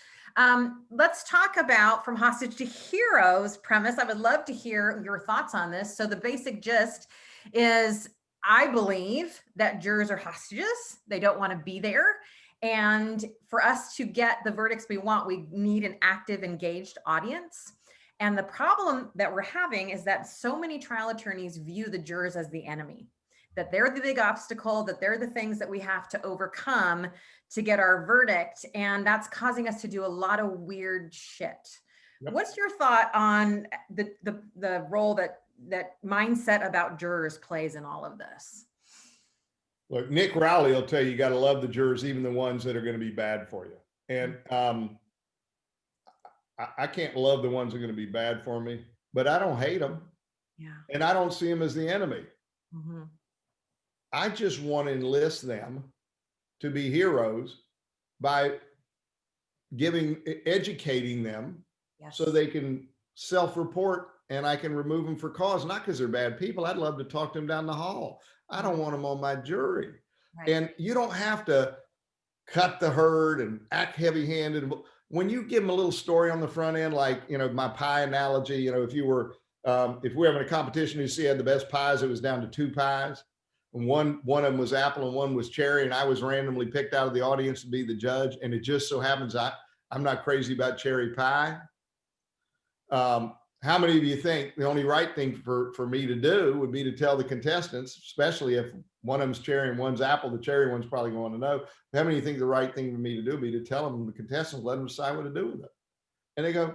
Let's talk about From Hostage to Heroes premise. I would love to hear your thoughts on this. So the basic gist is, I believe that jurors are hostages. They don't want to be there. And for us to get the verdicts we want, we need an active, engaged audience. And the problem that we're having is that so many trial attorneys view the jurors as the enemy, that they're the big obstacle, that they're the things that we have to overcome to get our verdict. And that's causing us to do a lot of weird shit. Yep. What's your thought on the role that mindset about jurors plays in all of this? Look, Nick Rowley will tell you, you got to love the jurors, even the ones that are going to be bad for you. And I can't love the ones that are going to be bad for me, but I don't hate them. Yeah. And I don't see them as the enemy. Mm-hmm. I just want to enlist them to be heroes by educating them, yes, so they can self-report and I can remove them for cause, not because they're bad people. I'd love to talk to them down the hall. I don't want them on my jury. Right. And you don't have to cut the herd and act heavy-handed. When you give them a little story on the front end, like, my pie analogy, if you were, if we're having a competition, you see had the best pies, it was down to 2 pies. And one of them was apple and one was cherry. And I was randomly picked out of the audience to be the judge. And it just so happens I'm not crazy about cherry pie. How many of you think the only right thing for me to do would be to tell the contestants, especially if one of them's cherry and one's apple, the cherry one's probably going to know. How many of you think the right thing for me to do would be to tell them, the contestants, let them decide what to do with it? And they go,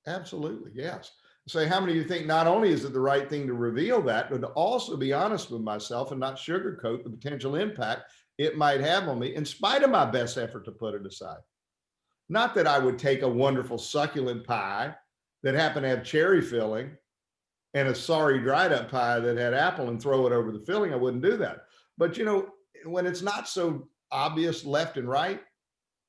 absolutely, yes. Say, how many of you think not only is it the right thing to reveal that, but to also be honest with myself and not sugarcoat the potential impact it might have on me in spite of my best effort to put it aside? Not that I would take a wonderful succulent pie that happened to have cherry filling and a sorry dried up pie that had apple and throw it over the filling. I wouldn't do that. But when it's not so obvious left and right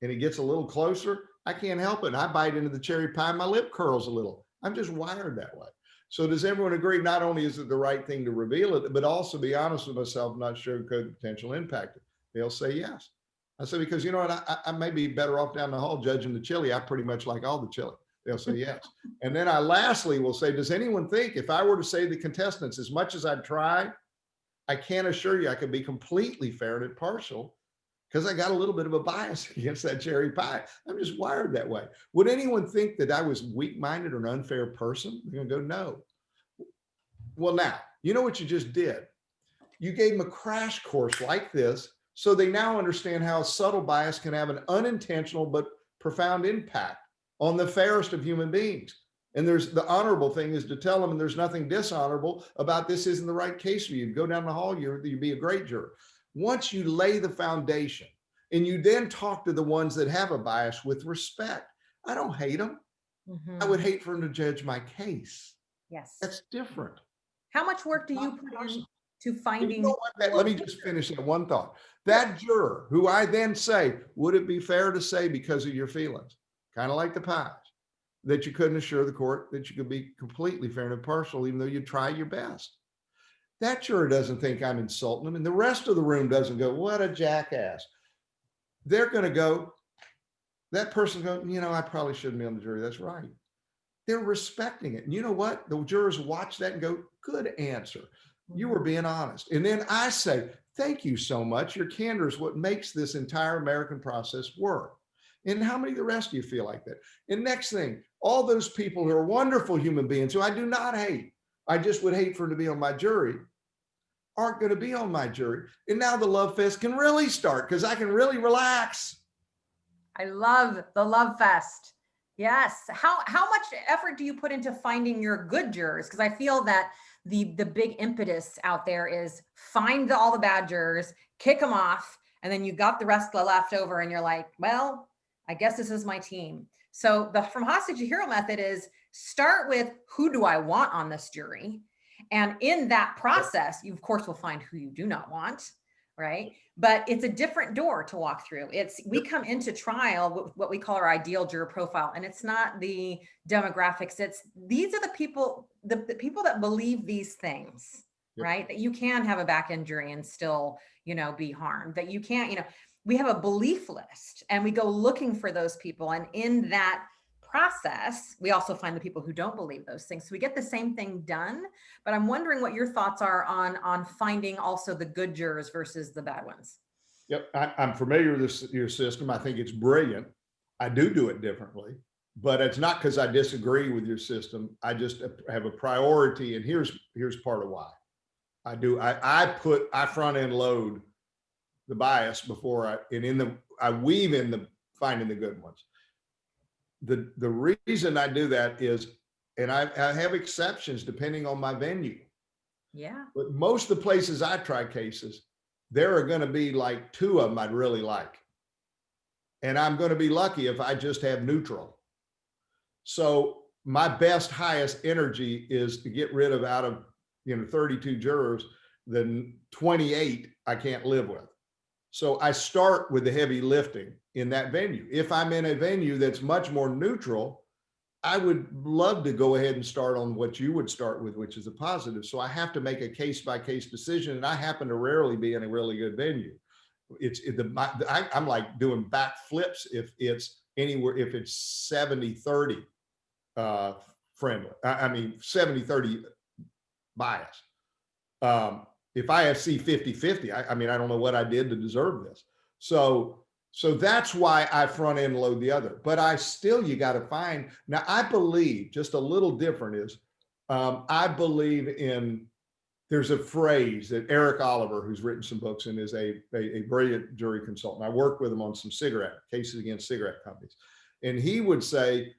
and it gets a little closer, I can't help it. I bite into the cherry pie, my lip curls a little. I'm just wired that way. So does everyone agree? Not only is it the right thing to reveal it, but also be honest with myself, not sugarcoat the potential impact. They'll say yes. I say, because you know what, I may be better off down the hall judging the chili. I pretty much like all the chili. They'll say yes. And then I lastly will say, does anyone think if I were to say the contestants, as much as I'd try, I can't assure you I could be completely fair and impartial because I got a little bit of a bias against that cherry pie. I'm just wired that way. Would anyone think that I was weak-minded or an unfair person? They're gonna go, no. Well, now, you know what you just did? You gave them a crash course like this, so they now understand how a subtle bias can have an unintentional but profound impact on the fairest of human beings. And there's the honorable thing is to tell them, and there's nothing dishonorable about this isn't the right case for you. Go down the hall, you'd be a great juror. Once you lay the foundation and you then talk to the ones that have a bias with respect, I don't hate them. I would hate for them to judge my case. Yes. That's different. How much work do you put into finding? Let me just finish that one thought. That juror who I then say, would it be fair to say because of your feelings, kind of like the pies, that you couldn't assure the court that you could be completely fair and impartial, even though you try your best? That juror doesn't think I'm insulting them, and the rest of the room doesn't go, what a jackass. They're going to go, that person go, I probably shouldn't be on the jury. That's right. They're respecting it. And you know what? The jurors watch that and go, good answer. You were being honest. And then I say, thank you so much. Your candor is what makes this entire American process work. And how many of the rest of you feel like that? And next thing, all those people who are wonderful human beings who I do not hate, I just would hate for them to be on my jury, aren't going to be on my jury. And now the love fest can really start because I can really relax. I love the love fest. Yes. How much effort do you put into finding your good jurors? Because I feel that the big impetus out there is find all the bad jurors, kick them off, and then you got the rest left over and you're like, well, I guess this is my team. So the from hostage to hero method is start with who do I want on this jury? And in that process, you of course will find who you do not want, right? But it's a different door to walk through. We come into trial with what we call our ideal juror profile, and it's not the demographics. These are the people that believe these things, right? That you can have a back end jury and still, be harmed. That you can't, we have a belief list, and we go looking for those people, and in that process, we also find the people who don't believe those things. So we get the same thing done, but I'm wondering what your thoughts are on finding also the good jurors versus the bad ones. Yep, I'm familiar with your system. I think it's brilliant. I do it differently, but it's not because I disagree with your system. I just have a priority, and here's part of why. I front end load the bias before I weave in the finding the good ones. The reason I do that is, and I have exceptions depending on my venue. Yeah. But most of the places I try cases, there are going to be like 2 of them I'd really like. And I'm going to be lucky if I just have neutral. So my best, highest energy is to get rid of out of 32 jurors, then 28 I can't live with. So I start with the heavy lifting in that venue. If I'm in a venue that's much more neutral, I would love to go ahead and start on what you would start with, which is a positive. So I have to make a case-by-case decision, and I happen to rarely be in a really good venue. I'm like doing backflips if it's anywhere, if it's 70-30 friendly. I mean, 70-30 bias. If I see 50-50, I mean, I don't know what I did to deserve this. So that's why I front end load the other. But you got to find. Now, I believe just a little different is, I believe in, there's a phrase that Eric Oliver, who's written some books and is a brilliant jury consultant. I worked with him on some cases against cigarette companies. And he would say,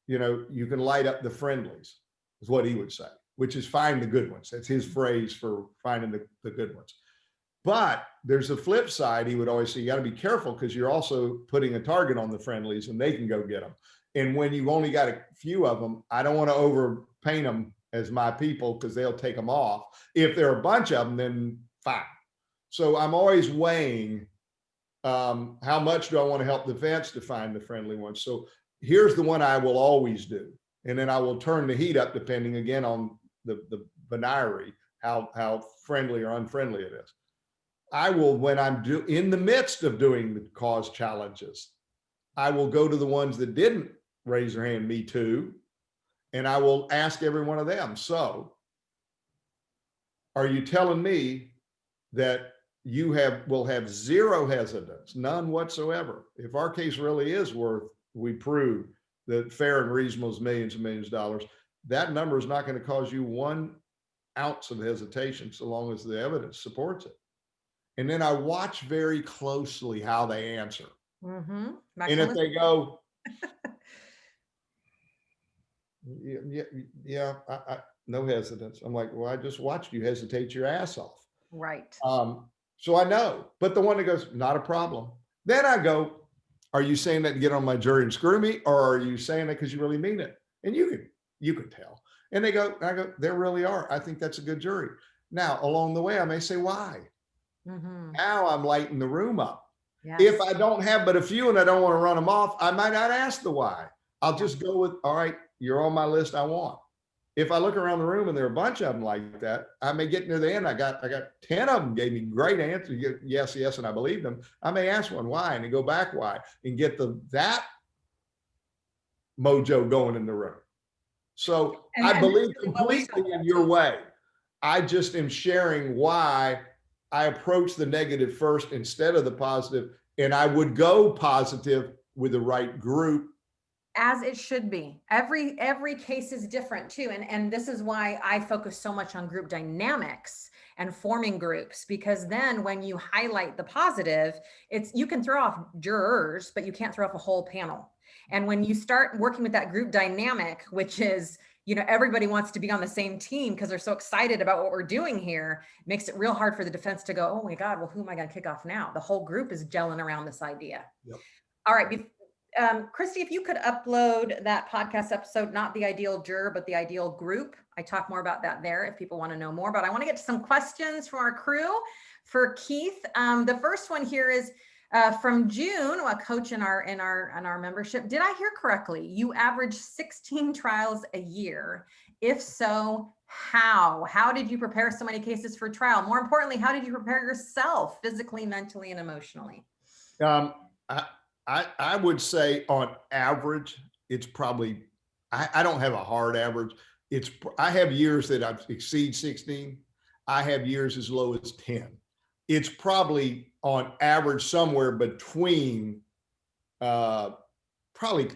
you can light up the friendlies, is what he would say, which is find the good ones. That's his phrase for finding the good ones. But there's a flip side. He would always say, you got to be careful because you're also putting a target on the friendlies and they can go get them. And when you've only got a few of them, I don't want to overpaint them as my people because they'll take them off. If there are a bunch of them, then fine. So I'm always weighing how much do I want to help the vets to find the friendly ones. So here's the one I will always do. And then I will turn the heat up depending again on the binary, how friendly or unfriendly it is. I will, when I'm in the midst of doing the cause challenges, I will go to the ones that didn't raise their hand, me too. And I will ask every one of them, so are you telling me that you will have zero hesitance, none whatsoever? If our case really is worth, we prove that fair and reasonable is millions and millions of dollars, that number is not going to cause you 1 ounce of hesitation so long as the evidence supports it. And then I watch very closely how they answer. Mm-hmm. And if they go, yeah, I no hesitance. I'm like, well, I just watched you hesitate your ass off. Right. So I know, but the one that goes, not a problem. Then I go, are you saying that to get on my jury and screw me? Or are you saying that because you really mean it? And you can tell. And I go, there really are. I think that's a good jury. Now, along the way, I may say, why? Mm-hmm. Now I'm lighting the room up. Yes. If I don't have but a few and I don't want to run them off, I might not ask the why. I'll just go with, all right, you're on my list, I want. If I look around the room and there are a bunch of them like that, I may get near the end. I got 10 of them gave me great answers. Yes, yes, and I believe them. I may ask one why and then go back why and get that mojo going in the room. So I believe completely in your way. I just am sharing why I approach the negative first instead of the positive, and I would go positive with the right group. As it should be. Every case is different too. And this is why I focus so much on group dynamics and forming groups, because then when you highlight the positive, you can throw off jurors, but you can't throw off a whole panel. And when you start working with that group dynamic, which is, everybody wants to be on the same team because they're so excited about what we're doing here, it makes it real hard for the defense to go, oh my God, well, who am I going to kick off now? The whole group is gelling around this idea. Yep. All right. Christy, if you could upload that podcast episode, not the ideal juror, but the ideal group. I talk more about that there if people want to know more, but I want to get to some questions from our crew for Keith. The first one here is from June, a coach in our membership. Did I hear correctly? You average 16 trials a year. If so, how? How did you prepare so many cases for trial? More importantly, how did you prepare yourself physically, mentally, and emotionally? I would say on average, it's probably, I don't have a hard average. I have years that I've exceed 16. I have years as low as 10. It's probably on average somewhere between probably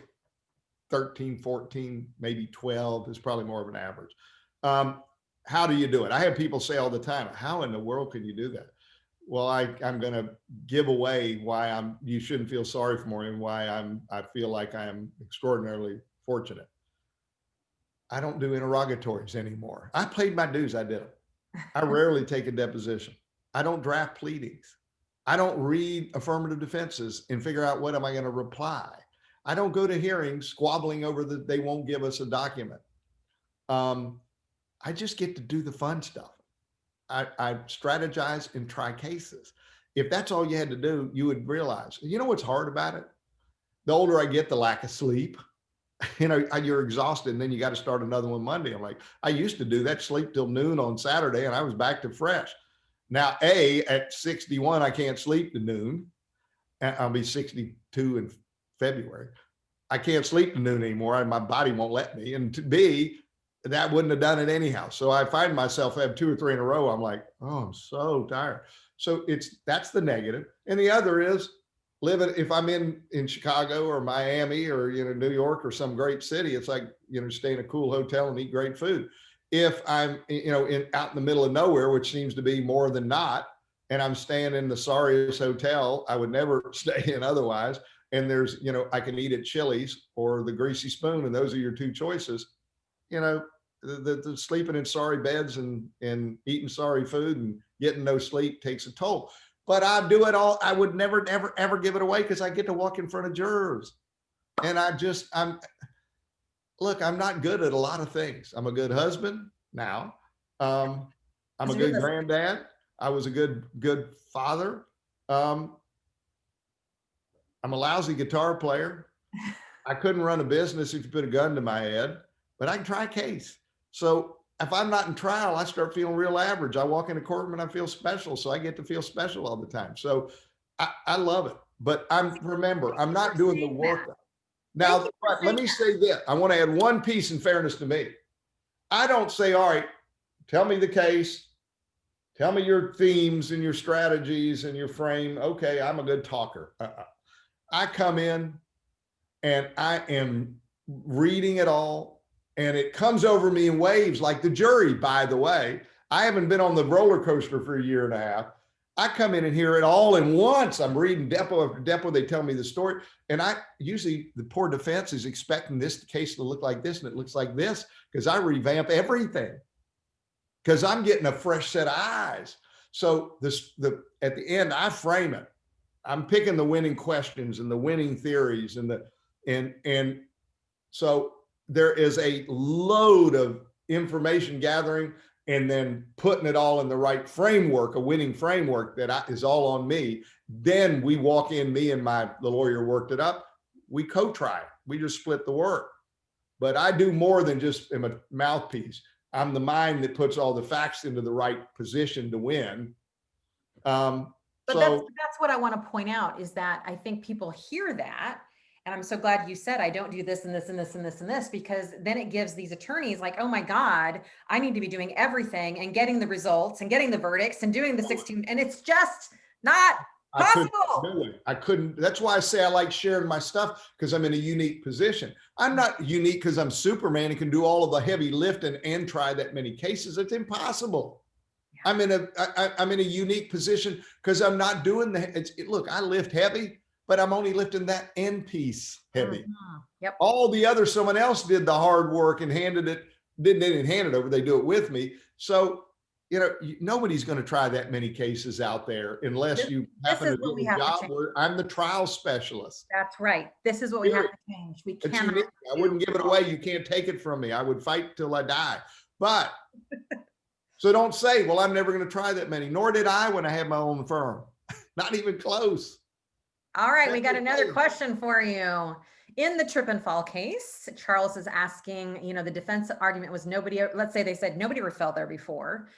13, 14, maybe 12 is probably more of an average. How do you do it? I have people say all the time, how in the world can you do that? Well, I'm going to give away why you shouldn't feel sorry for me and why I feel like I am extraordinarily fortunate. I don't do interrogatories anymore. I paid my dues. I did it. I rarely take a deposition. I don't draft pleadings. I don't read affirmative defenses and figure out what am I going to reply. I don't go to hearings squabbling over that they won't give us a document. I just get to do the fun stuff. I strategize and try cases. If that's all you had to do, you would realize, you know what's hard about it? The older I get, the lack of sleep. You're exhausted and then you got to start another one Monday. I'm like, I used to do that, sleep till noon on Saturday and I was back to fresh. Now, at 61, I can't sleep to noon. I'll be 62 in February. I can't sleep to noon anymore, and my body won't let me. And to B, that wouldn't have done it anyhow. So I find myself have 2 or 3 in a row. I'm like, oh, I'm so tired. So that's the negative. And the other is living, if I'm in Chicago or Miami or, New York or some great city, it's like, stay in a cool hotel and eat great food. If I'm, out in the middle of nowhere, which seems to be more than not, and I'm staying in the sorriest hotel I would never stay in otherwise, and there's, I can eat at Chili's or the Greasy Spoon, and those are your 2 choices, the sleeping in sorry beds and eating sorry food and getting no sleep takes a toll. But I do it all. I would never, ever give it away because I get to walk in front of jurors. And look, I'm not good at a lot of things. I'm a good husband now. I'm a good granddad. I was a good father. I'm a lousy guitar player. I couldn't run a business if you put a gun to my head, but I can try a case. So if I'm not in trial, I start feeling real average. I walk in a courtroom and I feel special. So I get to feel special all the time. So I love it. But remember, I'm not doing the work. Now, let me say this. I want to add one piece in fairness to me. I don't say, all right, tell me the case. Tell me your themes and your strategies and your frame. Okay, I'm a good talker. I come in and I am reading it all, and it comes over me in waves like the jury, by the way. I haven't been on the roller coaster for a year and a half. I come in and hear it all in once. I'm reading depo after depo. They tell me the story. And usually the poor defense is expecting this case to look like this, and it looks like this, because I revamp everything, because I'm getting a fresh set of eyes. So at the end, I frame it. I'm picking the winning questions and the winning theories and so there is a load of information gathering and then putting it all in the right framework, a winning framework that is all on me. Then we walk in, me and the lawyer worked it up. We co-try, we just split the work. But I do more than just am a mouthpiece. I'm the mind that puts all the facts into the right position to win. But that's what I want to point out, is that I think people hear that. And I'm so glad you said, I don't do this and this and this and this and this, because then it gives these attorneys like, oh my God, I need to be doing everything and getting the results and getting the verdicts and doing the 16. And it's just not possible. I couldn't. That's why I say I like sharing my stuff, because I'm in a unique position. I'm not unique because I'm Superman and can do all of the heavy lifting and try that many cases. It's impossible. Yeah. I'm in a unique position because I'm not doing look, I lift heavy, but I'm only lifting that end piece heavy. Mm-hmm. Yep. All the other, someone else did the hard work and they didn't hand it over. They do it with me. So, nobody's going to try that many cases out there unless you happen to do a job where I'm the trial specialist. That's right. This is what we have to change. We cannot. I wouldn't give it away. You can't take it from me. I would fight till I die. But so don't say, well, I'm never going to try that many. Nor did I when I had my own firm. Not even close. All right, we got another question for you. In the trip and fall case, Charles is asking, the defense argument was let's say they said nobody ever fell there before.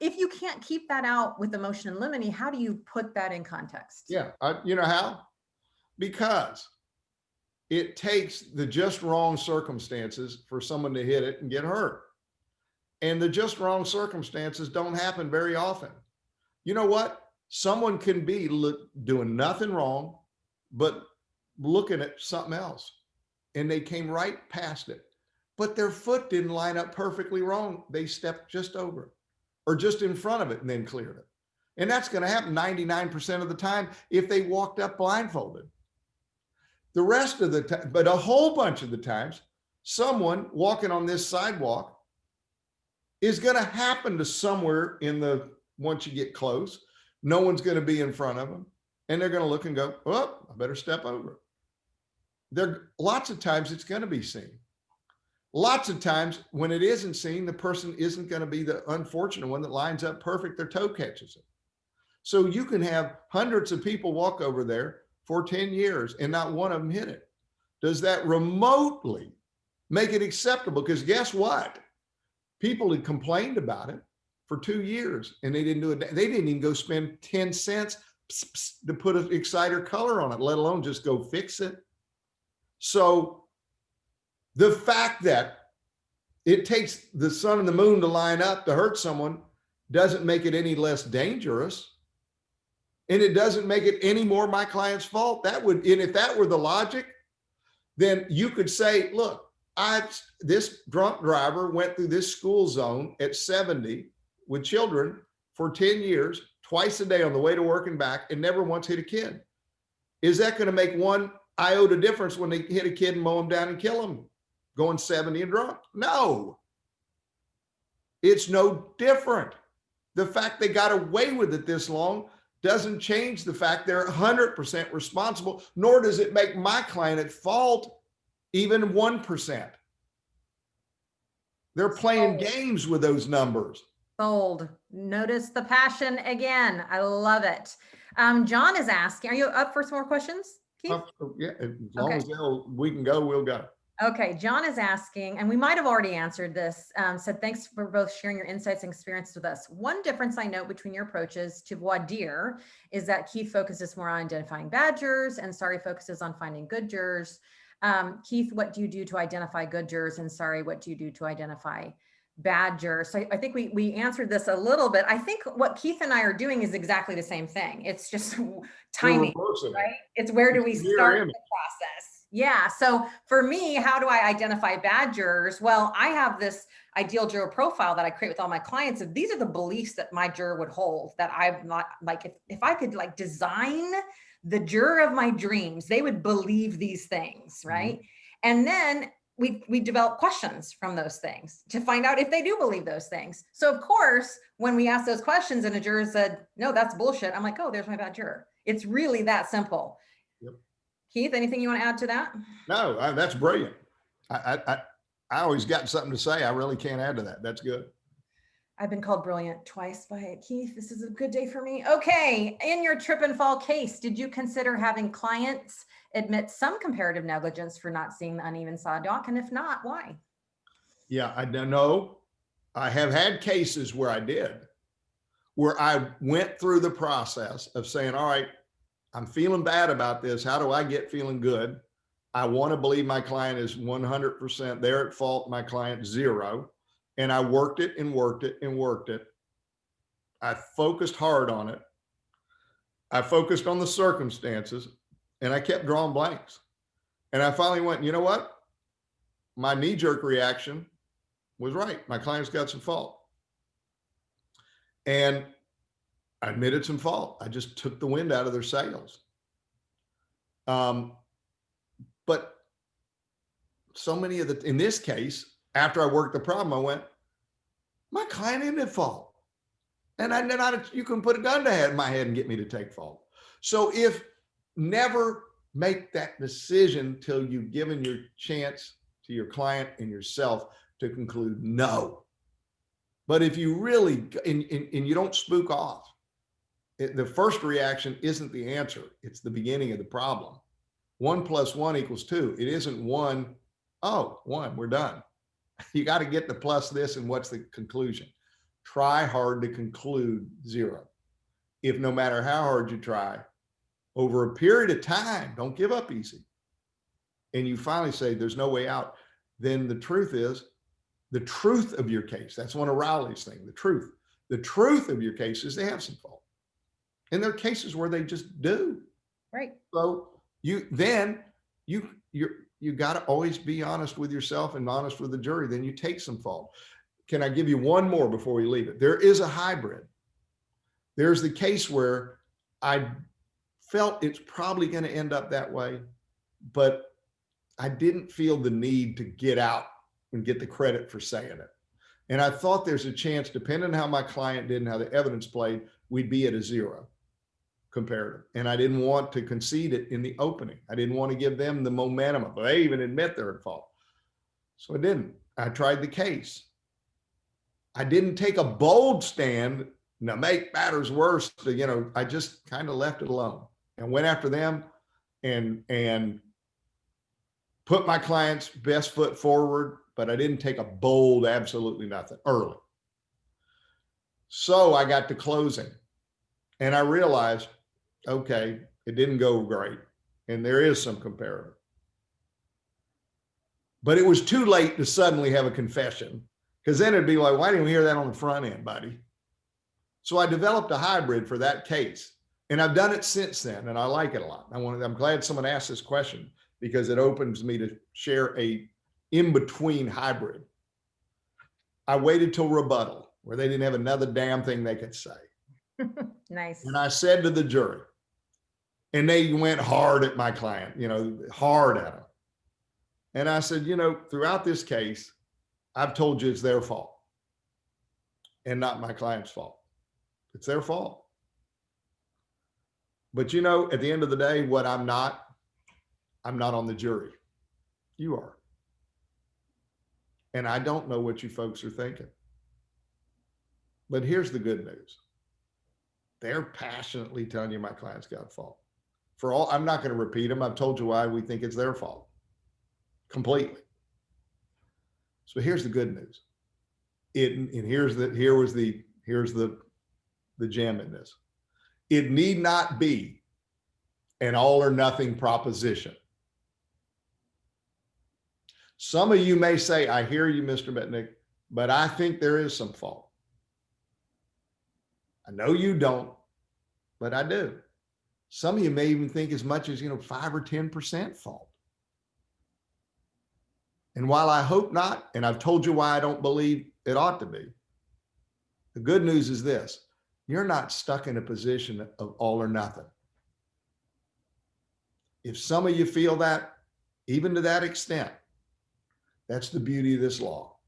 If you can't keep that out with the motion in limine, how do you put that in context? Yeah, you know how? Because it takes the just wrong circumstances for someone to hit it and get hurt. And the just wrong circumstances don't happen very often. You know what? Someone can be doing nothing wrong, but looking at something else, and they came right past it, but their foot didn't line up perfectly wrong. They stepped just over it or just in front of it and then cleared it. And that's going to happen 99% of the time if they walked up blindfolded. The rest of the time, but a whole bunch of the times, someone walking on this sidewalk is going to happen to somewhere once you get close. No one's going to be in front of them, and they're going to look and go, oh, I better step over. Lots of times it's going to be seen. Lots of times when it isn't seen, the person isn't going to be the unfortunate one that lines up perfect. Their toe catches it. So you can have hundreds of people walk over there for 10 years and not one of them hit it. Does that remotely make it acceptable? Because guess what? People had complained about it. for 2 years and they didn't do it. They didn't even go spend 10 cents to put an exciter color on it, let alone just go fix it. So the fact that it takes the sun and the moon to line up to hurt someone doesn't make it any less dangerous. And it doesn't make it any more my client's fault. That would, and if that were the logic, then you could say, look, this drunk driver went through this school zone at 70 with children for 10 years, twice a day on the way to work and back, and never once hit a kid. Is that going to make one iota difference when they hit a kid and mow him down and kill him going 70 and drunk? No, it's no different. The fact they got away with it this long doesn't change the fact they're 100% responsible, nor does it make my client at fault even 1%. They're playing games with those numbers. Sold. Notice the passion again. I love it. John is asking, are you up for some more questions, Keith? Yeah, as long as we can go, we'll go. Okay, John is asking, and we might have already answered this, said, thanks for both sharing your insights and experiences with us. One difference I note between your approaches to voir dire is that Keith focuses more on identifying bad jurors and Sari focuses on finding good jurors. Keith, what do you do to identify good jurors? And Sari, what do you do to identify bad jurors? So I think we answered this a little bit. I think what Keith and I are doing is exactly the same thing. It's just timing, right? It's where do we start the process? Yeah. So for me, how do I identify bad jurors? Well, I have this ideal juror profile that I create with all my clients. And these are the beliefs that my juror would hold, that I'm not like, if I could like design the juror of my dreams, they would believe these things, right? Mm-hmm. And then we develop questions from those things to find out if they do believe those things. So of course, when we ask those questions and a juror said, no, that's bullshit, I'm like, oh, there's my bad juror. It's really that simple. Yep. Keith, anything you want to add to that? No, that's brilliant. I always got something to say. I really can't add to that. That's good. I've been called brilliant twice by Keith. This is a good day for me. Okay. In your trip and fall case, did you consider having clients admit some comparative negligence for not seeing the uneven sawdust? And if not, why? Yeah, I don't know. I have had cases where I did, where I went through the process of saying, all right, I'm feeling bad about this. How do I get feeling good? I want to believe my client is 100%. They're at fault. My client 0. And I worked it and worked it and worked it. I focused hard on it. I focused on the circumstances and I kept drawing blanks. And I finally went, you know what? My knee-jerk reaction was right. My client's got some fault. And I admitted some fault. I just took the wind out of their sails. But so many of in this case, after I worked the problem, I went, my client isn't at fault. And you can put a gun to my head and get me to take fault. So never make that decision till you've given your chance to your client and yourself to conclude no. But if you really, and you don't spook off, the first reaction isn't the answer. It's the beginning of the problem. 1 + 1 = 2. It isn't 1, oh, 1, we're done. You got to get the plus this and what's the conclusion. Try hard to conclude 0. If no matter how hard you try, over a period of time, don't give up easy, and you finally say there's no way out, then the truth is, the truth of your case, that's one of Rowley's things, the truth of your case is they have some fault. And there are cases where they just do. Right. So you got to always be honest with yourself and honest with the jury. Then you take some fault. Can I give you one more before we leave it? There is a hybrid. There's the case where I felt it's probably going to end up that way, but I didn't feel the need to get out and get the credit for saying it. And I thought there's a chance, depending on how my client did and how the evidence played, we'd be at a 0 comparative. And I didn't want to concede it in the opening. I didn't want to give them the momentum of, they even admit they're at fault. So I didn't. I tried the case. I didn't take a bold stand to make matters worse. I just kind of left it alone and went after them and put my client's best foot forward, but I didn't take a bold, absolutely nothing early. So I got to closing and I realized, okay, it didn't go great. And there is some comparative. But it was too late to suddenly have a confession, because then it'd be like, why didn't we hear that on the front end, buddy? So I developed a hybrid for that case. And I've done it since then, and I like it a lot. I'm glad someone asked this question, because it opens me to share a in-between hybrid. I waited till rebuttal, where they didn't have another damn thing they could say. Nice. And I said to the jury, and they went hard at my client, hard at him. And I said, throughout this case, I've told you it's their fault and not my client's fault. It's their fault. But at the end of the day, what I'm not on the jury. You are. And I don't know what you folks are thinking. But here's the good news. They're passionately telling you my client's got a fault. I'm not going to repeat them. I've told you why we think it's their fault. Completely. So here's the good news. Here's the gem in this. It need not be an all or nothing proposition. Some of you may say, I hear you, Mr. Mitnik, but I think there is some fault. I know you don't, but I do. Some of you may even think as much as, 5 or 10% fault. And while I hope not, and I've told you why I don't believe it ought to be, the good news is this: you're not stuck in a position of all or nothing. If some of you feel that, even to that extent, that's the beauty of this law.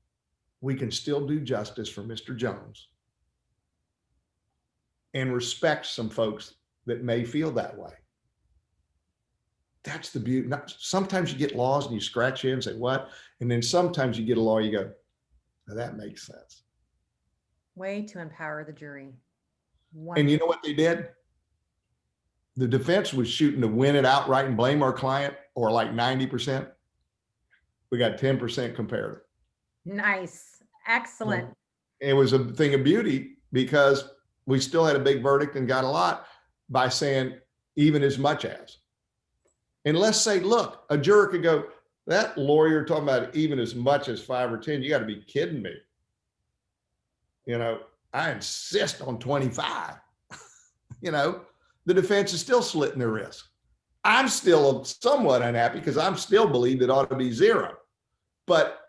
We can still do justice for Mr. Jones and respect some folks that may feel that way. That's the beauty. Sometimes you get laws and you scratch your head and say, what? And then sometimes you get a law, you go, now that makes sense. Way to empower the jury. And you know what they did? The defense was shooting to win it outright and blame our client, or like 90%. We got 10% comparative. Nice. Excellent. It was a thing of beauty, because we still had a big verdict and got a lot by saying even as much as. And let's say, look, a juror could go, that lawyer talking about even as much as 5 or 10, you got to be kidding me. I insist on 25. The defense is still slitting their wrists. I'm still somewhat unhappy, because I'm still believe it ought to be 0. But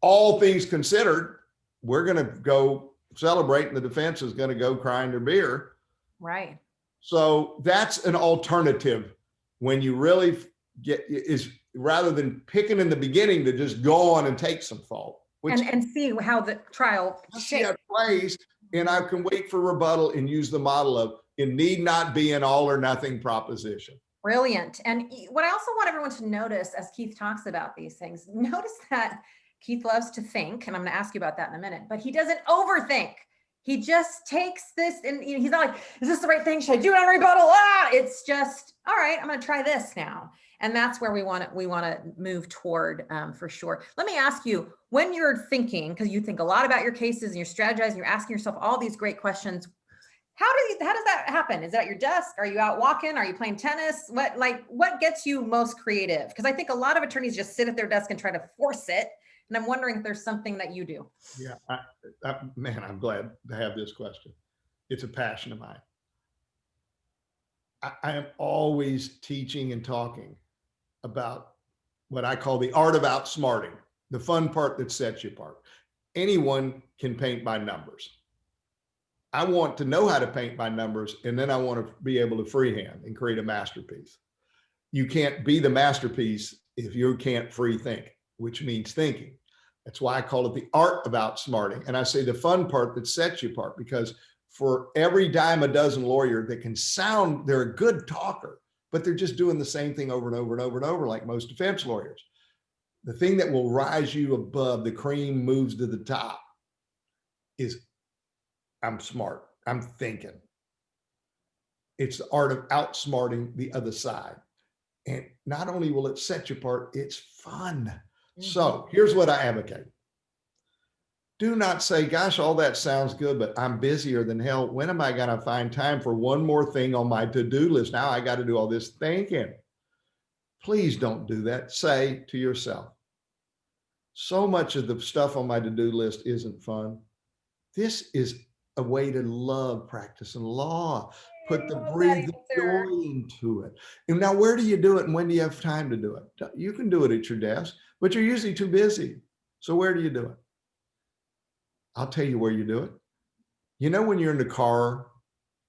all things considered, we're going to go celebrate, and the defense is going to go crying their beer. Right. So that's an alternative when you really is rather than picking in the beginning to just go on and take some fault. And see how the trial plays, and I can wait for rebuttal and use the model of it need not be an all or nothing proposition. Brilliant. And what I also want everyone to notice as Keith talks about these things, notice that Keith loves to think, and I'm going to ask you about that in a minute, but he doesn't overthink. He just takes this and he's not like, is this the right thing? Should I do it on rebuttal? It's just, all right, I'm going to try this now. And that's where we want to move toward for sure. Let me ask you, when you're thinking, because you think a lot about your cases and you're strategizing, you're asking yourself all these great questions. How does that happen? Is that at your desk? Are you out walking? Are you playing tennis? What gets you most creative? Because I think a lot of attorneys just sit at their desk and try to force it. And I'm wondering if there's something that you do. Yeah, man, I'm glad to have this question. It's a passion of mine. I am always teaching and talking about what I call the art of outsmarting, the fun part that sets you apart. Anyone can paint by numbers. I want to know how to paint by numbers, and then I want to be able to freehand and create a masterpiece. You can't be the masterpiece if you can't free think, which means thinking. That's why I call it the art of outsmarting. And I say the fun part that sets you apart, because for every dime a dozen lawyer that can sound, they're a good talker, but they're just doing the same thing over and over and over and over, like most defense lawyers. The thing that will rise you above, the cream moves to the top, is I'm smart, I'm thinking. It's the art of outsmarting the other side. And not only will it set you apart, it's fun. Mm-hmm. So here's what I advocate. Do not say, gosh, all that sounds good, but I'm busier than hell. When am I going to find time for one more thing on my to-do list? Now I got to do all this thinking. Please don't do that. Say to yourself, so much of the stuff on my to-do list isn't fun. This is a way to love practicing law. Put the breathe the joy into it. And now, where do you do it and when do you have time to do it? You can do it at your desk, but you're usually too busy. So where do you do it? I'll tell you where you do it. You know, when you're in the car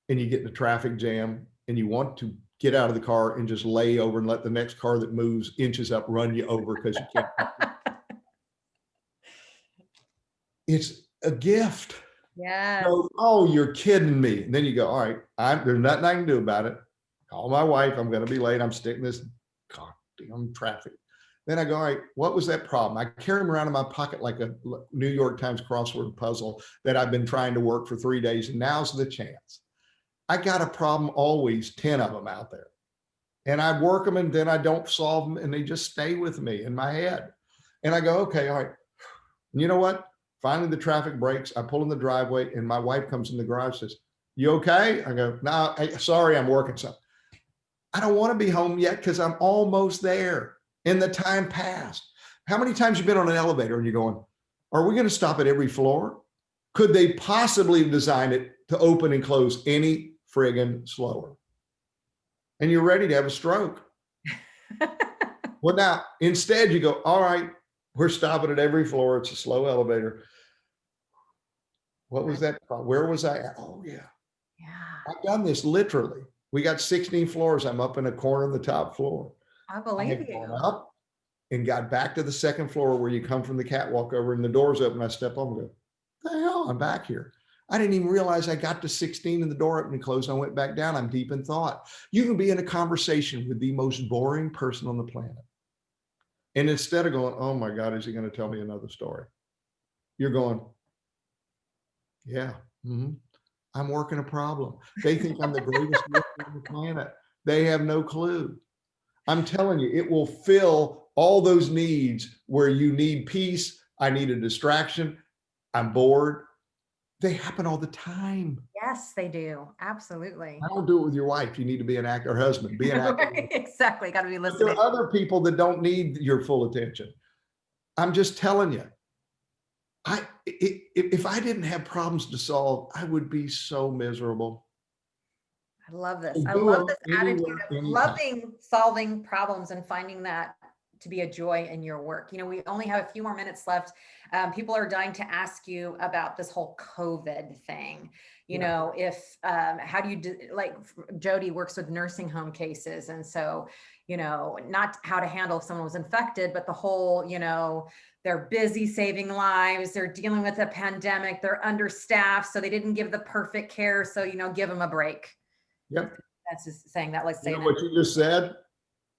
and you get in a traffic jam and you want to get out of the car and just lay over and let the next car that moves inches up run you over because you can't. It's a gift. Yes. So, oh, you're kidding me. And then you go, all right, there's nothing I can do about it. Call my wife. I'm going to be late. I'm sticking this goddamn traffic. Then I go, all right, what was that problem? I carry them around in my pocket like a New York Times crossword puzzle that I've been trying to work for 3 days. And now's the chance. I got a problem always, 10 of them out there. And I work them and then I don't solve them and they just stay with me in my head. And I go, okay, all right. And you know what? Finally, the traffic breaks. I pull in the driveway and my wife comes in the garage and says, you okay? I go, no, sorry, I'm working something. I don't want to be home yet because I'm almost there and the time passed. How many times have you been on an elevator and you're going, are we going to stop at every floor? Could they possibly have designed it to open and close any friggin' slower? And you're ready to have a stroke. Well, now, instead you go, all right, we're stopping at every floor. It's a slow elevator. What was that? Where was I at? Oh, yeah. I've done this literally. We got 16 floors. I'm up in a corner of the top floor. I believe you. Gone up and got back to the second floor where you come from the catwalk over and the doors open. I step on and go, the hell, I'm back here. I didn't even realize I got to 16 and the door opened and closed. I went back down. I'm deep in thought. You can be in a conversation with the most boring person on the planet. And instead of going, oh my God, is he going to tell me another story? You're going, yeah, I'm working a problem. They think I'm the greatest worker on the planet. They have no clue. I'm telling you, it will fill all those needs where you need peace. I need a distraction. I'm bored. They happen all the time. Yes, they do. Absolutely. I don't do it with your wife. You need to be an actor, husband, be an actor. Exactly. Got to be listening. There are other people that don't need your full attention. I'm just telling you, if I didn't have problems to solve, I would be so miserable. I love this. I love this attitude of loving solving problems and finding that to be a joy in your work. You know, we only have a few more minutes left. People are dying to ask you about this whole COVID thing. You know, if, how do you do, like Jody works with nursing home cases. And so, you know, not how to handle if someone was infected, but the whole, you know, they're busy saving lives. They're dealing with a pandemic. They're understaffed. So they didn't give the perfect care. So, you know, give them a break. Yep. That's just saying that. Let's say you know what you just said.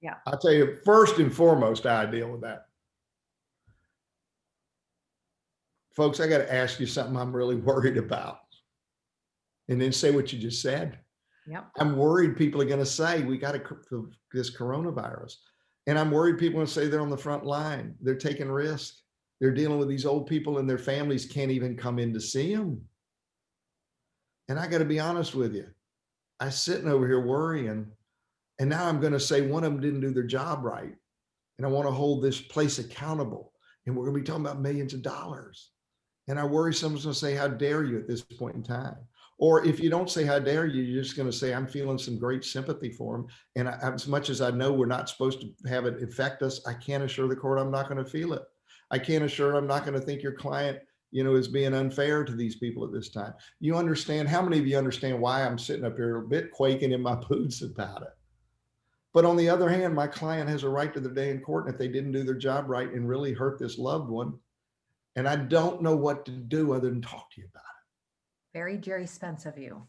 Yeah. I'll tell you, first and foremost, I deal with that. Folks, I got to ask you something I'm really worried about. And then say what you just said. Yep. I'm worried people are going to say, we got this coronavirus. And I'm worried people are going to say they're on the front line. They're taking risks. They're dealing with these old people and their families can't even come in to see them. And I got to be honest with you. I'm sitting over here worrying. And now I'm going to say one of them didn't do their job right. And I want to hold this place accountable. And we're going to be talking about millions of dollars. And I worry someone's going to say, how dare you at this point in time? Or if you don't say, how dare you, you're just going to say, I'm feeling some great sympathy for them. And as much as I know we're not supposed to have it affect us, I can't assure the court I'm not going to feel it. I can't assure I'm not going to think your client, you know, is being unfair to these people at this time. You understand, how many of you understand why I'm sitting up here a bit quaking in my boots about it? But on the other hand, my client has a right to their day in court. And if they didn't do their job right and really hurt this loved one, and I don't know what to do other than talk to you about it. Very Jerry Spence of you.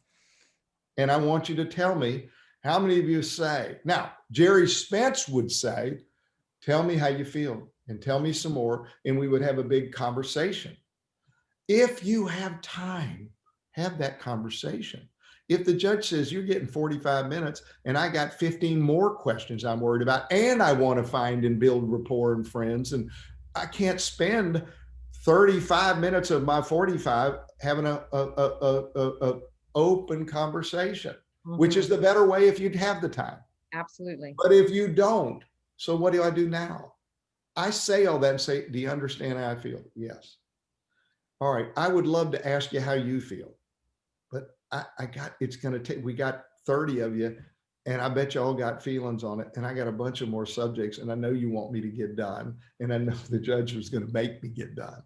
And I want you to tell me how many of you say, now, Jerry Spence would say, tell me how you feel and tell me some more. And we would have a big conversation. If you have time, have that conversation. If the judge says you're getting 45 minutes and I got 15 more questions I'm worried about, and I want to find and build rapport and friends, and I can't spend 35 minutes of my 45 having a open conversation, which is the better way if you'd have the time. Absolutely. But if you don't, so what do I do now? I say all that and say, do you understand how I feel? Yes. All right. I would love to ask you how you feel, but it's going to take, we got 30 of you and I bet you all got feelings on it. And I got a bunch of more subjects and I know you want me to get done. And I know the judge was going to make me get done.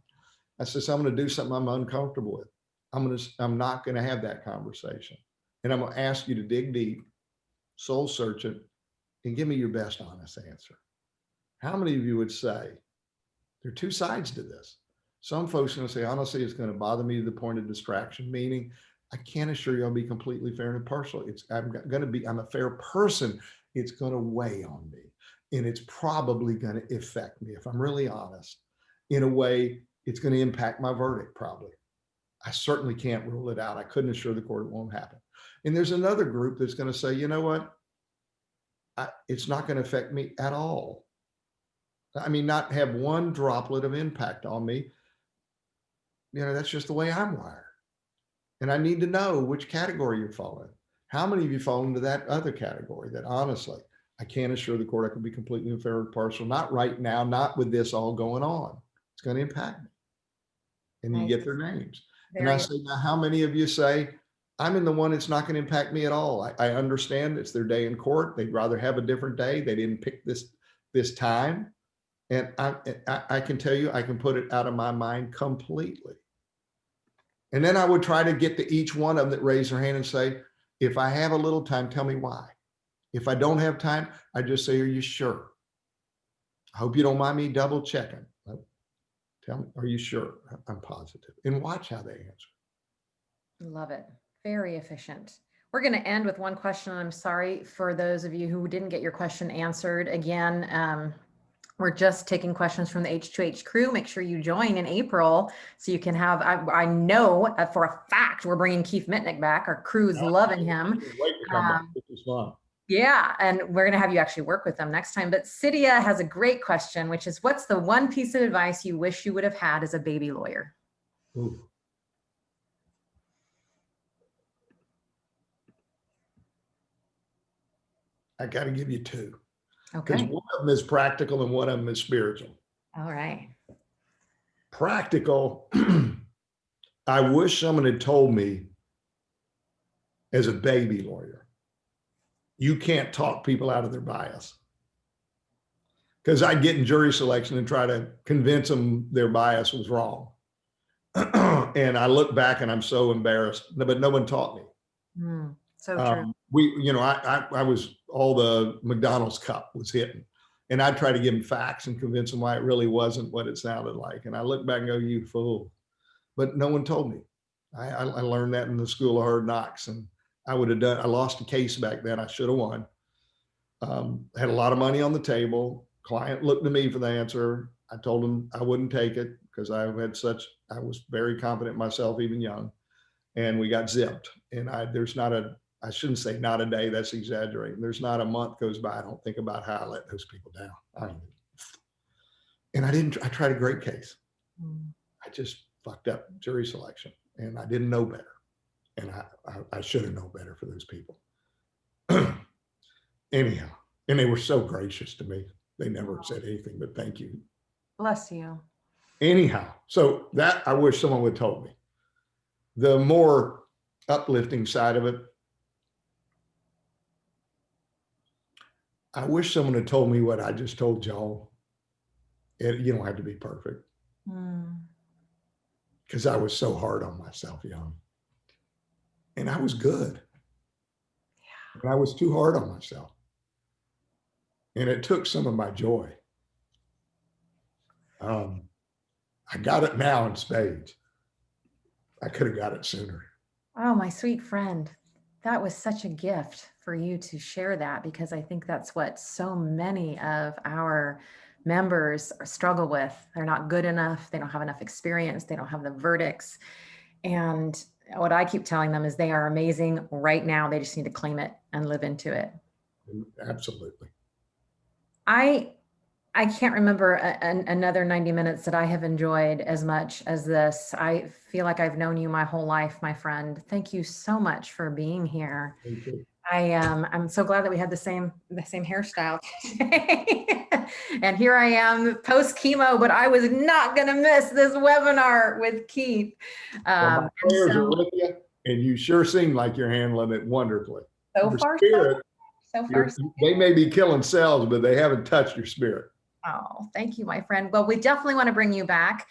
I said, so I'm going to do something I'm uncomfortable with. I'm not going to have that conversation. And I'm going to ask you to dig deep, soul search it, and give me your best honest answer. How many of you would say there are two sides to this? Some folks are going to say, honestly, it's going to bother me to the point of distraction, meaning I can't assure you I'll be completely fair and impartial. I'm a fair person. It's going to weigh on me. And it's probably going to affect me, if I'm really honest, in a way it's going to impact my verdict, probably. I certainly can't rule it out. I couldn't assure the court it won't happen. And there's another group that's going to say, you know what? It's not going to affect me at all. I mean, not have one droplet of impact on me. You know, that's just the way I'm wired. And I need to know which category you're falling in. How many of you fall into that other category that honestly, I can't assure the court I can be completely unfair or partial, not right now, not with this all going on. It's going to impact me. And you get their names. And I say, now, how many of you say, I'm in the one that's not going to impact me at all? I understand it's their day in court. They'd rather have a different day. They didn't pick this time. And I can tell you, I can put it out of my mind completely. And then I would try to get to each one of them that raise their hand and say, if I have a little time, tell me why. If I don't have time, I just say, are you sure? I hope you don't mind me double checking. Tell me, are you sure? I'm positive. And watch how they answer. Love it. Very efficient. We're going to end with one question. I'm sorry for those of you who didn't get your question answered. Again, we're just taking questions from the H2H crew. Make sure you join in April so you can have, I know for a fact we're bringing Keith Mitnik back. Our crew is loving him. Wait to come back. This is fun. Yeah, and we're going to have you actually work with them next time. But Cydia has a great question, which is, what's the one piece of advice you wish you would have had as a baby lawyer? Ooh. I got to give you two. Okay. Because one of them is practical and one of them is spiritual. All right. Practical. I wish someone had told me as a baby lawyer, you can't talk people out of their bias. Because I'd get in jury selection and try to convince them their bias was wrong. And I look back and I'm so embarrassed, but no one taught me. So true. I was, all the McDonald's cup was hitting, and I'd try to give them facts and convince them why it really wasn't what it sounded like. And I look back and go, you fool. But no one told me. I learned that in the school of hard knocks, and I lost a case back then. I should have won. Had a lot of money on the table. Client looked to me for the answer. I told him I wouldn't take it because I was very confident in myself, even young, and we got zipped. And I shouldn't say not a day, that's exaggerating. There's not a month goes by I don't think about how I let those people down. I tried a great case. I just fucked up jury selection and I didn't know better. And I should have known better for those people. Anyhow, and they were so gracious to me. They never said anything but thank you. Bless you. Anyhow, so that I wish someone would have told me. The more uplifting side of it, I wish someone had told me what I just told y'all. You don't have to be perfect. Because I was so hard on myself young. And I was good. Yeah. But I was too hard on myself. And it took some of my joy. I got it now in spades. I could have got it sooner. Oh, my sweet friend. That was such a gift for you to share that, because I think that's what so many of our members struggle with. They're not good enough. They don't have enough experience. They don't have the verdicts. And what I keep telling them is they are amazing right now. They just need to claim it and live into it. Absolutely. I I can't remember another 90 minutes that I have enjoyed as much as this. I feel like I've known you my whole life, my friend. Thank you so much for being here. Thank you. I'm so glad that we had the same hairstyle today. And here I am post chemo, but I was not going to miss this webinar with Keith. Well, my prayers are with you, and you sure seem like you're handling it wonderfully. So Your far, spirit, so far. they may be killing cells, but they haven't touched your spirit. Oh, thank you, my friend. Well, we definitely want to bring you back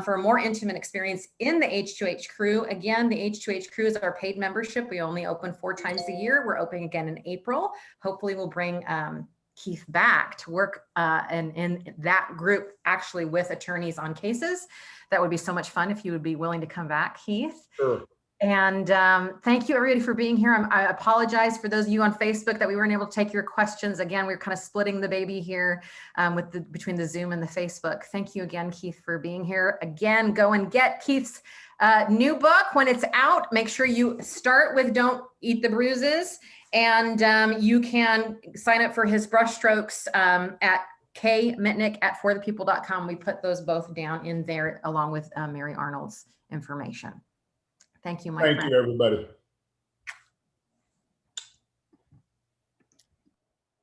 for a more intimate experience in the H2H crew. Again, the H2H crew is our paid membership. We only open 4 times a year. We're opening again in April. Hopefully we'll bring Keith back to work in that group, actually with attorneys on cases. That would be so much fun if you would be willing to come back, Keith. Sure. And thank you everybody for being here. I apologize for those of you on Facebook that we weren't able to take your questions. Again, we're kind of splitting the baby here between the Zoom and the Facebook. Thank you again, Keith, for being here. Again, go and get Keith's new book when it's out. Make sure you start with Don't Eat the Bruises. And you can sign up for his brushstrokes at Mitnik@forthepeople.com. We put those both down in there along with Mary Arnold's information. Thank you, my friend. Thank you, everybody.